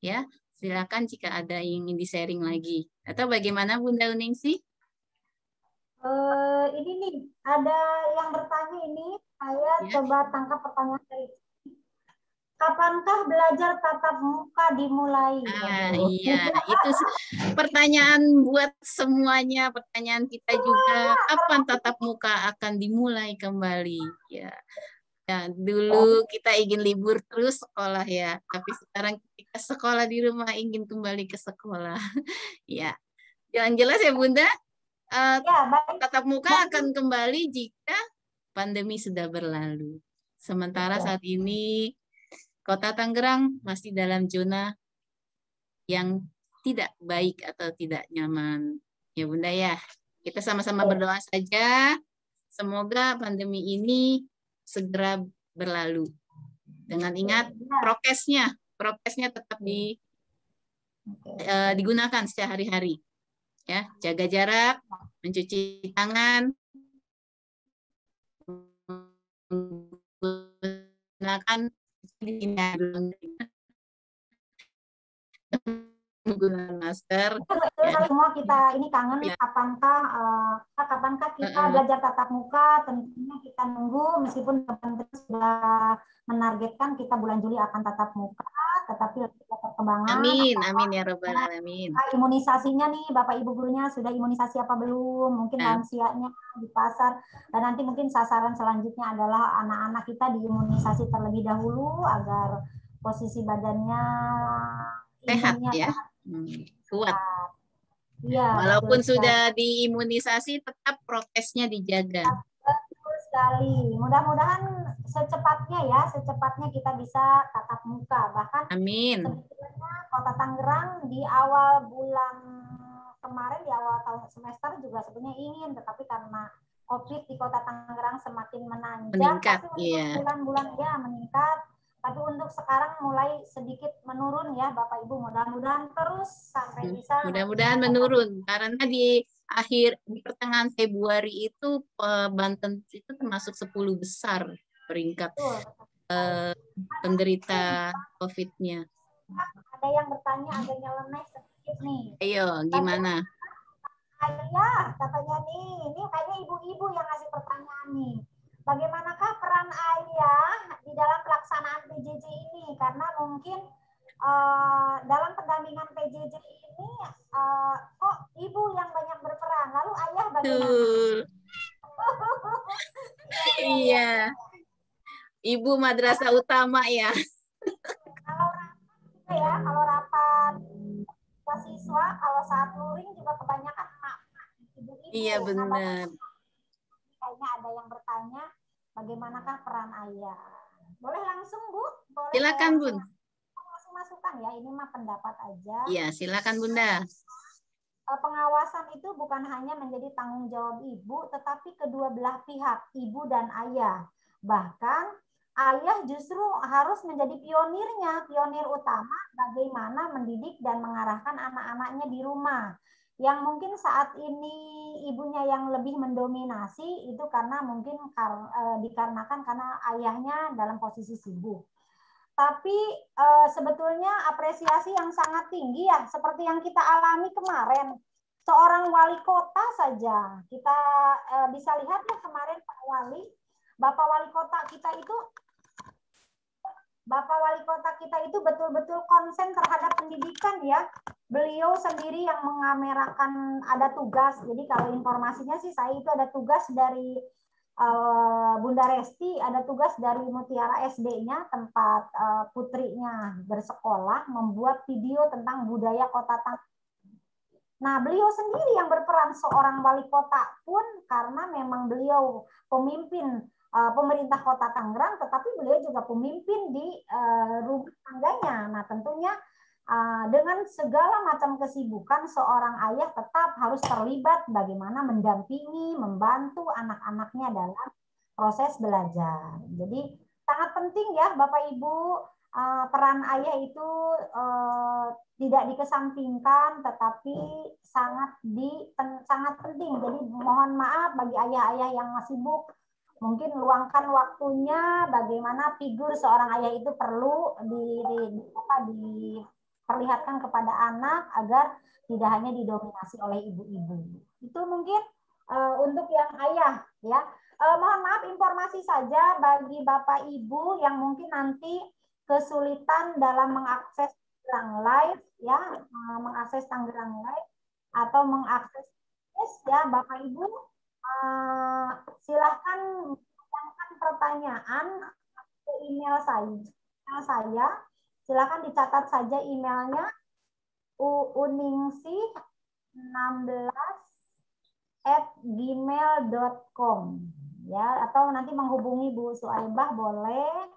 ya, silakan jika ada yang ingin di-sharing lagi. Atau bagaimana Bunda Ningsih? Ini nih, ada yang bertanya ini, saya coba tangkap pertanyaan dari kapankah belajar tatap muka dimulai? Iya, itu pertanyaan buat semuanya, pertanyaan kita juga. Kapan tatap muka akan dimulai kembali? Ya, dulu kita ingin libur terus sekolah ya, tapi sekarang kita sekolah di rumah ingin kembali ke sekolah. Ya, yang jelas ya Bunda, tatap muka akan kembali jika pandemi sudah berlalu. Sementara saat ini Kota Tangerang masih dalam zona yang tidak baik atau tidak nyaman. Ya Bunda ya, kita sama-sama berdoa saja. Semoga pandemi ini segera berlalu. Dengan ingat prokesnya tetap digunakan sehari-hari. Ya, jaga jarak, mencuci tangan, menggunakan menggunakan masker. Semua kita ini kangen, kapankah kita belajar tatap muka? Tentunya kita nunggu, meskipun Kementerian sudah menargetkan kita bulan Juli akan tatap muka, tetapi kita perkembangan. Amin ya Rabbal Alamin. Imunisasinya nih, Bapak Ibu gurunya sudah imunisasi apa belum? Mungkin lansianya di pasar, dan nanti mungkin sasaran selanjutnya adalah anak-anak kita diimunisasi terlebih dahulu agar posisi badannya sehat ya, kuat. Ya, walaupun sudah diimunisasi, tetap prokesnya dijaga. Betul sekali. Mudah-mudahan secepatnya kita bisa tatap muka. Bahkan sebetulnya Kota Tangerang di awal bulan kemarin, di awal tahun semester juga sebenarnya ingin, tetapi karena COVID di Kota Tangerang semakin menanjak, bulan-bulan meningkat. Tapi untuk sekarang mulai sedikit menurun ya Bapak Ibu, mudah-mudahan terus sampai bisa. Mudah-mudahan menurun, karena di pertengahan Februari itu Banten itu termasuk 10 besar peringkat penderita COVID-nya. Ada yang bertanya, ada nyeleneh sedikit nih. Ayo, gimana? Ayah, katanya nih, ini kayaknya ibu-ibu yang ngasih pertanyaan nih. Bagaimanakah peran ayah di dalam pelaksanaan PJJ ini? Karena mungkin dalam pendampingan PJJ ini kok ibu yang banyak berperan. Lalu ayah bagaimana? Iya. Ibu madrasah utama ya. Kalau rapat siswa, kalau saat luring juga kebanyakan ibu-ibu. Iya benar. Kayaknya ada yang bertanya, bagaimanakah peran ayah? Boleh langsung, Bu? Boleh. Silakan, Bun. Langsung masukan ya, ini mah pendapat aja. Iya, silakan Bunda. Pengawasan itu bukan hanya menjadi tanggung jawab ibu, tetapi kedua belah pihak, ibu dan ayah. Bahkan ayah justru harus menjadi pionirnya, pionir utama bagaimana mendidik dan mengarahkan anak-anaknya di rumah. Yang mungkin saat ini ibunya yang lebih mendominasi itu karena mungkin dikarenakan karena ayahnya dalam posisi sibuk. Tapi sebetulnya apresiasi yang sangat tinggi ya, seperti yang kita alami kemarin. Seorang wali kota saja, kita bisa lihat ya kemarin Pak Wali, Bapak Wali Kota kita itu betul-betul konsen terhadap pendidikan ya. Beliau sendiri yang mengamerakan ada tugas. Jadi kalau informasinya sih saya itu ada tugas dari Bunda Resti, ada tugas dari Mutiara SD-nya tempat putrinya bersekolah membuat video tentang budaya kota Tangerang. Nah, beliau sendiri yang berperan seorang wali kota pun karena memang beliau pemimpin pemerintah kota Tangerang, tetapi beliau juga pemimpin di rumah tangganya. Nah, tentunya dengan segala macam kesibukan, seorang ayah tetap harus terlibat bagaimana mendampingi, membantu anak-anaknya dalam proses belajar. Jadi sangat penting ya Bapak Ibu, peran ayah itu tidak dikesampingkan, tetapi sangat penting. Jadi mohon maaf bagi ayah-ayah yang sibuk, mungkin luangkan waktunya bagaimana figur seorang ayah itu perlu diperlihatkan kepada anak agar tidak hanya didominasi oleh ibu-ibu. Itu mungkin untuk yang ayah ya. Mohon maaf informasi saja bagi Bapak Ibu yang mungkin nanti kesulitan dalam mengakses Tangerang Live ya, mengakses Tangerang Live atau mengakses ya Bapak Ibu, silahkan mengirimkan pertanyaan ke email saya. Silahkan dicatat saja emailnya uningsih16@gmail.com ya, atau nanti menghubungi Bu Suaibah boleh,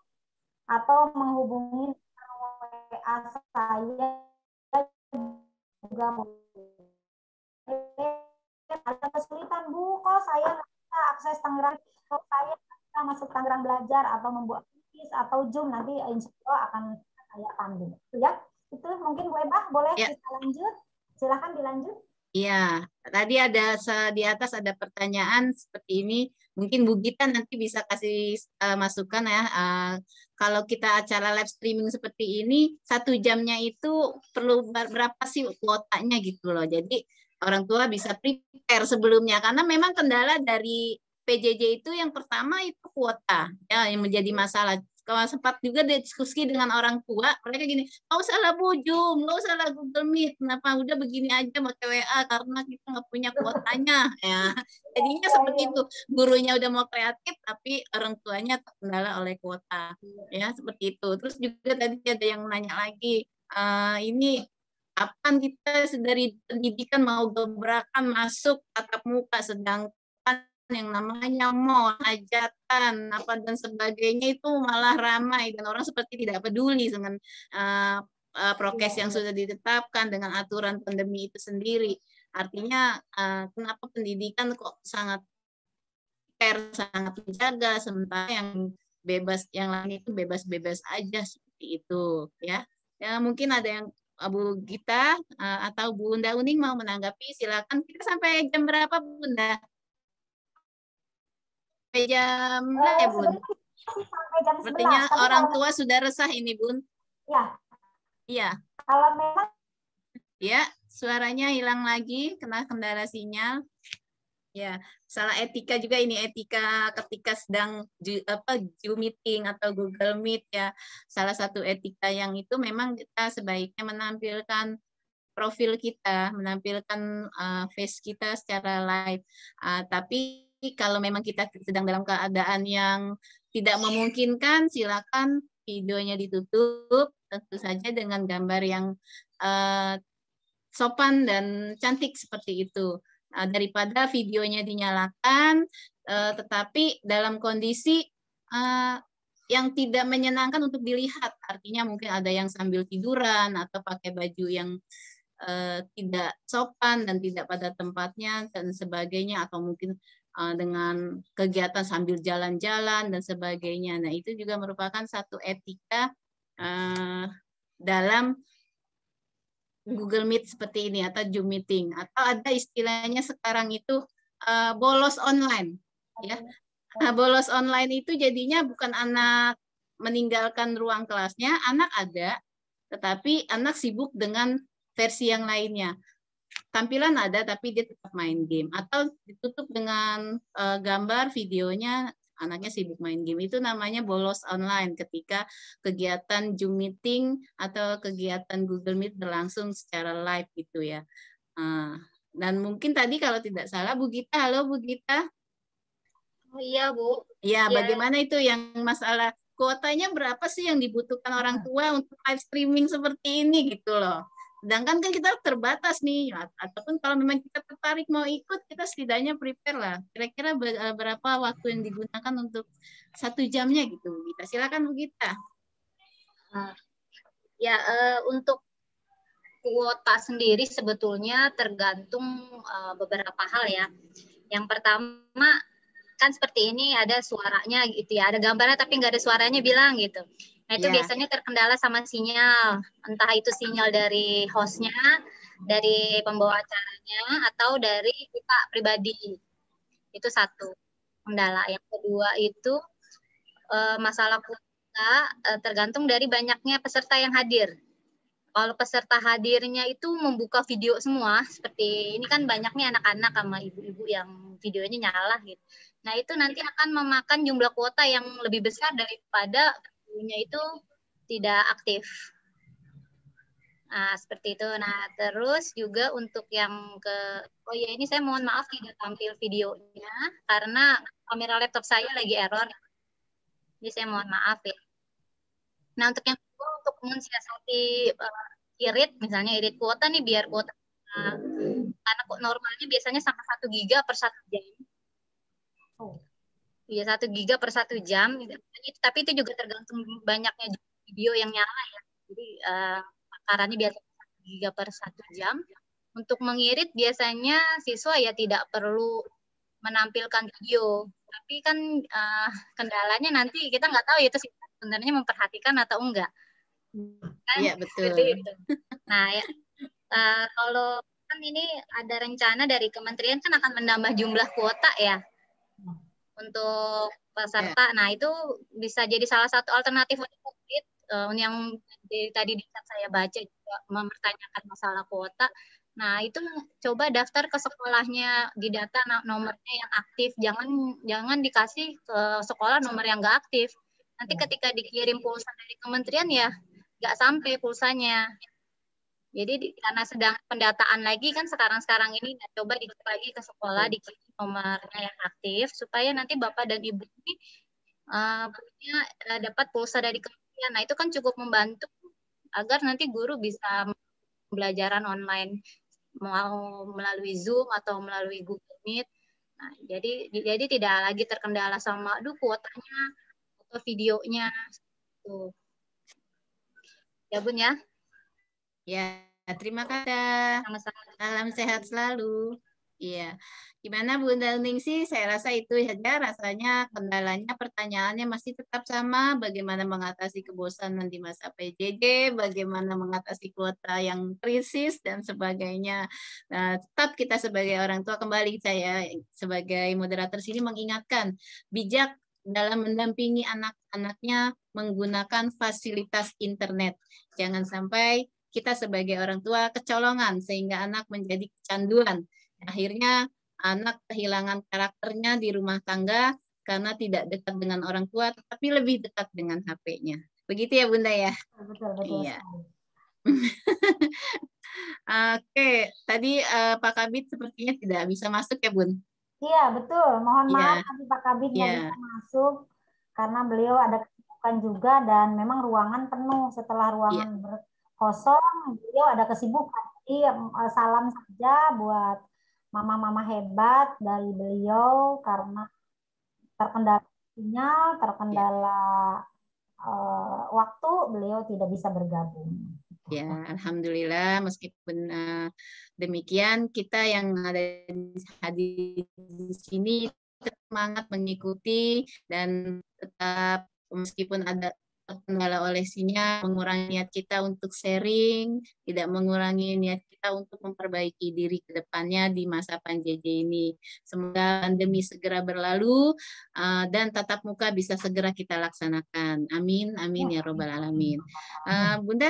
atau menghubungi WA saya juga boleh. Ada kesulitan Bu, kok saya nggak bisa akses Tangerang, kok saya bisa masuk Tangerang Belajar atau membuat kuis atau Zoom, nanti insya Allah akan saya pandu ya. Itu mungkin Bu Ebah boleh ya. Kita lanjut, silahkan dilanjut. Iya, tadi ada di atas ada pertanyaan seperti ini. Mungkin Bu Gita nanti bisa kasih masukan ya. Kalau kita acara live streaming seperti ini, 1 jamnya itu perlu berapa sih kuotanya gitu loh. Jadi orang tua bisa prepare sebelumnya. Karena memang kendala dari PJJ itu yang pertama itu kuota ya, yang menjadi masalah. Kalau sempat juga diskusi dengan orang tua, mereka gini, nggak usah lah Bu Zoom, nggak usah lah Google Meet, kenapa udah begini aja pakai WA karena kita nggak punya kuotanya, ya. Jadinya seperti itu, gurunya udah mau kreatif, tapi orang tuanya terkendala oleh kuota, ya seperti itu. Terus juga tadi ada yang nanya lagi, ini kapan kita dari pendidikan mau gebrakan masuk tatap muka, sedangkan yang namanya mall, hajatan, apa dan sebagainya itu malah ramai dan orang seperti tidak peduli dengan prokes yang sudah ditetapkan dengan aturan pandemi itu sendiri. Artinya kenapa pendidikan kok sangat sangat menjaga, sementara yang bebas, yang lain itu bebas-bebas aja seperti itu ya. Ya mungkin ada yang Bu Gita atau Bunda Uning mau menanggapi, silakan. Kita sampai jam berapa Bunda? Sampai jam berapa ya Bun? Sampai jam 11. Sepertinya orang tua sudah resah ini Bun. Ya. Iya. Kalau memang ya, suaranya hilang lagi, kena kendala sinyal. Ya, salah etika juga ini, etika ketika sedang Zoom meeting atau Google Meet ya. Salah satu etika yang itu memang kita sebaiknya menampilkan profil kita, menampilkan face kita secara live. Tapi kalau memang kita sedang dalam keadaan yang tidak memungkinkan, silakan videonya ditutup, tentu saja dengan gambar yang sopan dan cantik seperti itu. Daripada videonya dinyalakan, tetapi dalam kondisi yang tidak menyenangkan untuk dilihat. Artinya mungkin ada yang sambil tiduran atau pakai baju yang tidak sopan dan tidak pada tempatnya dan sebagainya, atau mungkin dengan kegiatan sambil jalan-jalan dan sebagainya. Nah, itu juga merupakan satu etika dalam Google Meet seperti ini atau Zoom meeting, atau ada istilahnya sekarang itu bolos online, ya. Nah, bolos online itu jadinya bukan anak meninggalkan ruang kelasnya, anak ada, tetapi anak sibuk dengan versi yang lainnya. Tampilan ada, tapi dia tetap main game. Atau ditutup dengan gambar, videonya, anaknya sibuk main game. Itu namanya bolos online ketika kegiatan Zoom meeting atau kegiatan Google Meet berlangsung secara live gitu ya. Dan mungkin tadi kalau tidak salah, Bu Gita, halo Bu Gita. Oh iya, Bu. Ya, Ya. bagaimana itu yang masalah kuotanya berapa sih yang dibutuhkan orang tua untuk live streaming seperti ini gitu loh. Sedangkan kan kita terbatas nih, ataupun kalau memang kita tertarik mau ikut, kita setidaknya prepare lah. Kira-kira berapa waktu yang digunakan untuk 1 jamnya gitu. Kita silakan Bu Gita. Ya, untuk kuota sendiri sebetulnya tergantung beberapa hal ya. Yang pertama kan seperti ini ada suaranya gitu ya, ada gambarnya tapi nggak ada suaranya bilang gitu. Nah itu biasanya terkendala sama sinyal, entah itu sinyal dari hostnya, dari pembawa acaranya, atau dari kita pribadi. Itu satu kendala. Yang kedua itu masalah kuota tergantung dari banyaknya peserta yang hadir. Kalau peserta hadirnya itu membuka video semua, seperti ini kan banyak nih anak-anak sama ibu-ibu yang videonya nyala gitu. Nah itu nanti akan memakan jumlah kuota yang lebih besar daripada videonya itu tidak aktif. Nah seperti itu. Nah terus juga untuk yang oh ya ini saya mohon maaf tidak tampil videonya karena kamera laptop saya lagi error. Jadi saya mohon maaf ya. Nah untuk yang kedua, untuk mensiasati irit, misalnya irit kuota nih biar kuota karena normalnya biasanya sama 1 giga per 1 jam. Iya 1 giga per 1 jam. Tapi itu juga tergantung banyaknya video yang nyala ya. Jadi takarannya biasanya 1 giga per 1 jam. Untuk mengirit biasanya siswa ya tidak perlu menampilkan video. Tapi kan kendalanya nanti kita nggak tahu itu sih sebenarnya memperhatikan atau enggak. Kan? Iya betul. Nah ya, kalau kan ini ada rencana dari kementerian kan akan menambah jumlah kuota ya untuk peserta. Nah itu bisa jadi salah satu alternatif untuk yang tadi saya baca juga mempertanyakan masalah kuota. Nah itu coba daftar ke sekolahnya, di data nomornya yang aktif, jangan dikasih ke sekolah nomor yang nggak aktif. Nanti ketika dikirim pulsa dari kementerian ya nggak sampai pulsanya. Jadi karena sedang pendataan lagi kan sekarang ini, coba dicek lagi ke sekolah, dikirim nomornya yang aktif supaya nanti bapak dan ibu ini punya dapat pulsa dari kementerian. Nah itu kan cukup membantu agar nanti guru bisa pembelajaran online mau melalui Zoom atau melalui Google Meet. Nah, jadi tidak lagi terkendala sama kuotanya atau videonya. Tuh. Ya Bun ya. Ya, terima kasih. Sama-sama. Salam sehat selalu. Iya. Gimana Bunda Ningsih? Saya rasa itu saja rasanya kendalanya, pertanyaannya masih tetap sama. Bagaimana mengatasi kebosanan di masa PJJ, bagaimana mengatasi kuota yang krisis, dan sebagainya. Nah, tetap kita sebagai orang tua, kembali saya sebagai moderator sini mengingatkan, bijak dalam mendampingi anak-anaknya menggunakan fasilitas internet. Jangan sampai kita sebagai orang tua kecolongan sehingga anak menjadi kecanduan. Akhirnya anak kehilangan karakternya di rumah tangga karena tidak dekat dengan orang tua, tetapi lebih dekat dengan HP-nya. Begitu ya Bunda ya? Betul. Iya. Oke, tadi Pak Kabit sepertinya tidak bisa masuk ya Bun? Iya betul. Mohon maaf tadi Pak Kabit nggak bisa masuk karena beliau ada kesibukan juga dan memang ruangan penuh. Setelah ruangan kosong, beliau ada kesibukan. Jadi salam saja buat mama-mama hebat dari beliau karena terkendala sinyal, terkendala waktu, beliau tidak bisa bergabung. Ya, alhamdulillah meskipun demikian kita yang ada hadir di sini semangat mengikuti dan tetap meskipun ada kendala oleh sinyal, mengurangi niat kita untuk sharing, tidak mengurangi niat kita untuk memperbaiki diri ke depannya di masa PAN-JJ ini. Semoga pandemi segera berlalu dan tatap muka bisa segera kita laksanakan. Amin, amin ya robbal alamin. Bunda,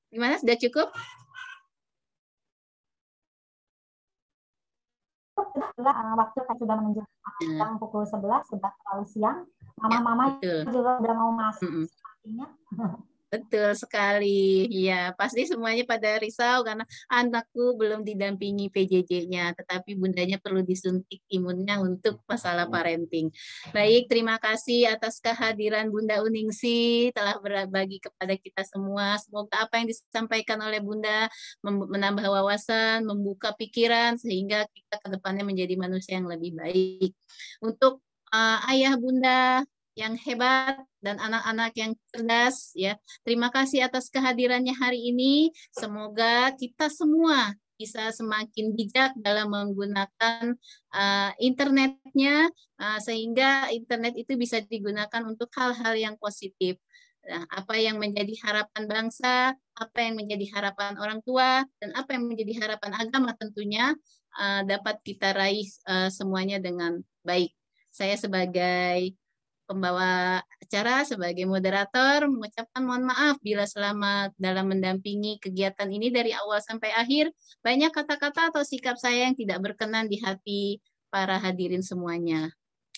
gimana? Sudah cukup? Waktu kan sudah menunjukkan pukul 11, sudah terlalu siang. Mama-mama juga udah mau masuk sepertinya. Betul sekali. Ya, pasti semuanya pada risau karena anakku belum didampingi PJJ-nya, tetapi bundanya perlu disuntik imunnya untuk masalah parenting. Baik, terima kasih atas kehadiran Bunda Uningsi telah berbagi kepada kita semua. Semoga apa yang disampaikan oleh Bunda menambah wawasan, membuka pikiran sehingga kita ke depannya menjadi manusia yang lebih baik. Untuk ayah Bunda yang hebat dan anak-anak yang cerdas, ya. Terima kasih atas kehadirannya hari ini. Semoga kita semua bisa semakin bijak dalam menggunakan internetnya, sehingga internet itu bisa digunakan untuk hal-hal yang positif. Nah, apa yang menjadi harapan bangsa, apa yang menjadi harapan orang tua, dan apa yang menjadi harapan agama tentunya dapat kita raih semuanya dengan baik. Saya sebagai pembawa acara, sebagai moderator, mengucapkan mohon maaf bila selama dalam mendampingi kegiatan ini dari awal sampai akhir, banyak kata-kata atau sikap saya yang tidak berkenan di hati para hadirin semuanya.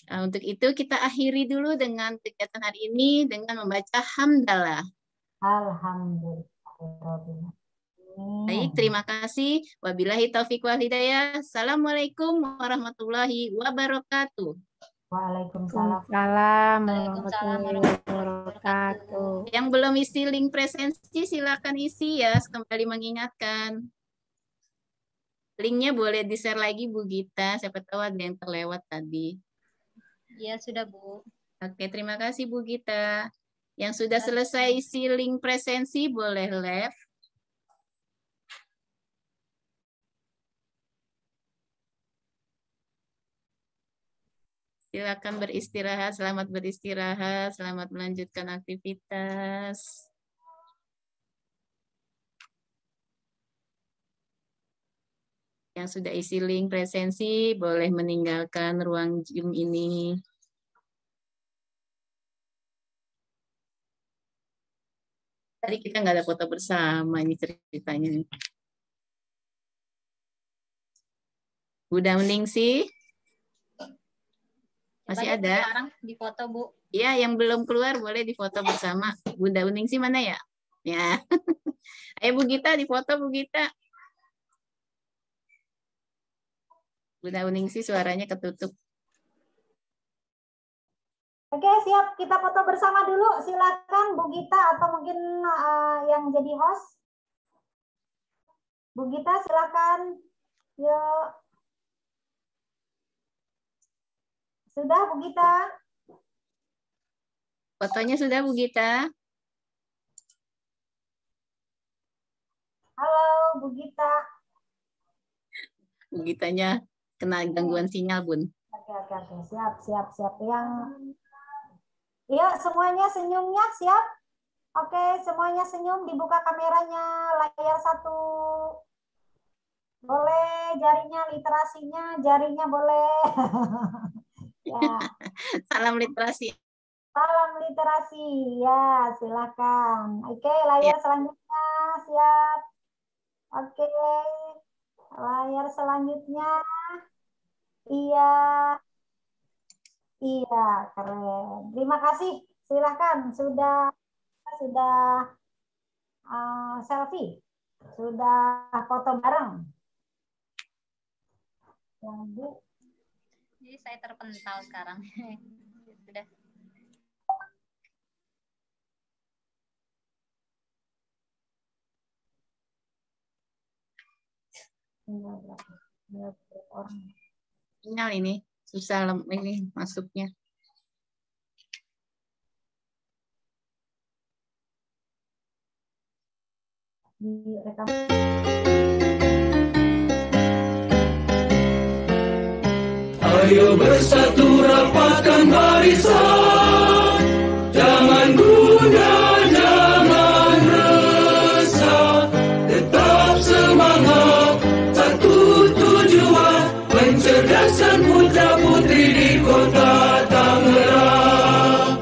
Untuk itu kita akhiri dulu dengan kegiatan hari ini dengan membaca hamdalah. Alhamdulillah. Baik, terima kasih. Wabillahi taufiq wal hidayah. Assalamualaikum warahmatullahi wabarakatuh. Waalaikumsalam. Warahmatullahi wabarakatuh. Yang belum isi link presensi silakan isi ya, kembali mengingatkan. Linknya boleh di-share lagi Bu Gita, siapa tahu ada yang terlewat tadi. Ya, sudah Bu. Oke, terima kasih Bu Gita. Yang sudah selesai isi link presensi boleh left. Silakan beristirahat, selamat melanjutkan aktivitas. Yang sudah isi link presensi boleh meninggalkan ruang Zoom ini. Tadi kita nggak ada foto bersama, ini ceritanya. Udah Uningsi? Masih ada? Sekarang di foto Bu. Iya, yang belum keluar boleh difoto bersama. Bunda Uningsi mana ya? Ya. Ayo Bu Gita, difoto Bu Gita. Bunda Uningsi suaranya ketutup. Oke, siap. Kita foto bersama dulu. Silakan Bu Gita atau mungkin yang jadi host. Bu Gita, silakan. Yuk. Sudah, Bu Gita? Fotonya sudah, Bu Gita? Halo, Bu Gita. Bu Gitanya kena gangguan sinyal, Bun. Oke. Siap. Yuk, semuanya senyumnya, siap? Oke, semuanya senyum, dibuka kameranya, layar 1. Boleh, jarinya boleh. Ya. Salam literasi. Salam literasi, ya silakan. Oke, layar selanjutnya, siap. Oke, layar selanjutnya, iya, keren. Terima kasih, silakan. Sudah selfie, sudah foto bareng. Bu. Jadi saya terpental sekarang. Sudah. Sinyal ini susah ini masuknya. Direkam. Oh Ayo bersatu rapatkan barisan, jangan gundah, jangan resah, tetap semangat, satu tujuan, mencerdaskan putra-putri di kota Tangerang.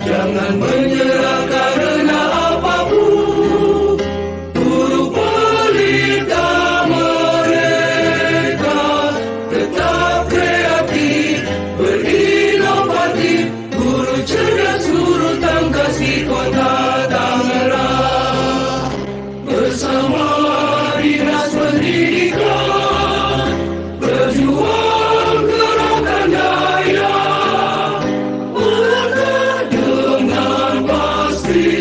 Jangan menyerah karena apapun, guru pelita mereka, tetap kreatif, berinovatif, guru cerdas, guru tangkas di kota Tangerang. Bersama Dinas Pendidikan, berjuang gerakan daya, melangkah dengan pasti,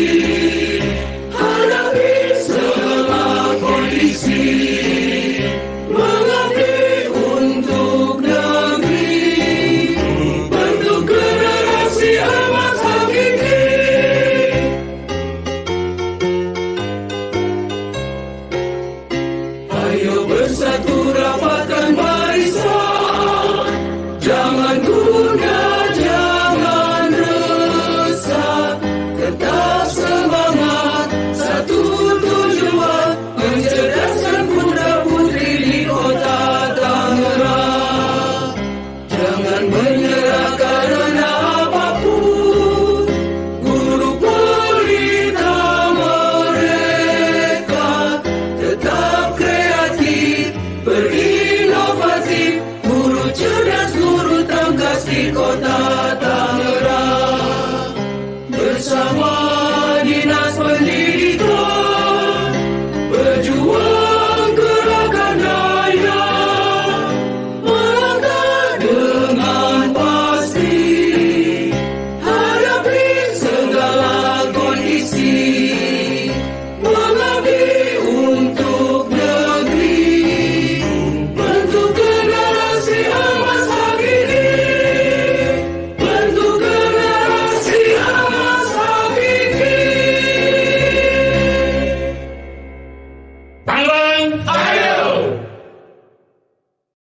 hadapi segala kondisi, mengabdi untuk negeri, bentuk generasi emas hakiki. Ayo bersatu rapatkan barisan, jangan gundah, jangan resah, tetap semangat, satu tujuan, mencerdaskan putra-putri di kota Tangerang. Jangan menyerah karena apapun, guru pelita mereka, tetap kreatif, berinovatif, guru cerdas, guru tangkas di kota Tangerang. Bersama Dinas Pendidikan, berjuang gerakan daya, melangkah dengan pasti, hadapi segala kondisi, mengabdi untuk negeri, bentuk generasi emas hakiki, bentuk generasi emas hakiki. Tangerang,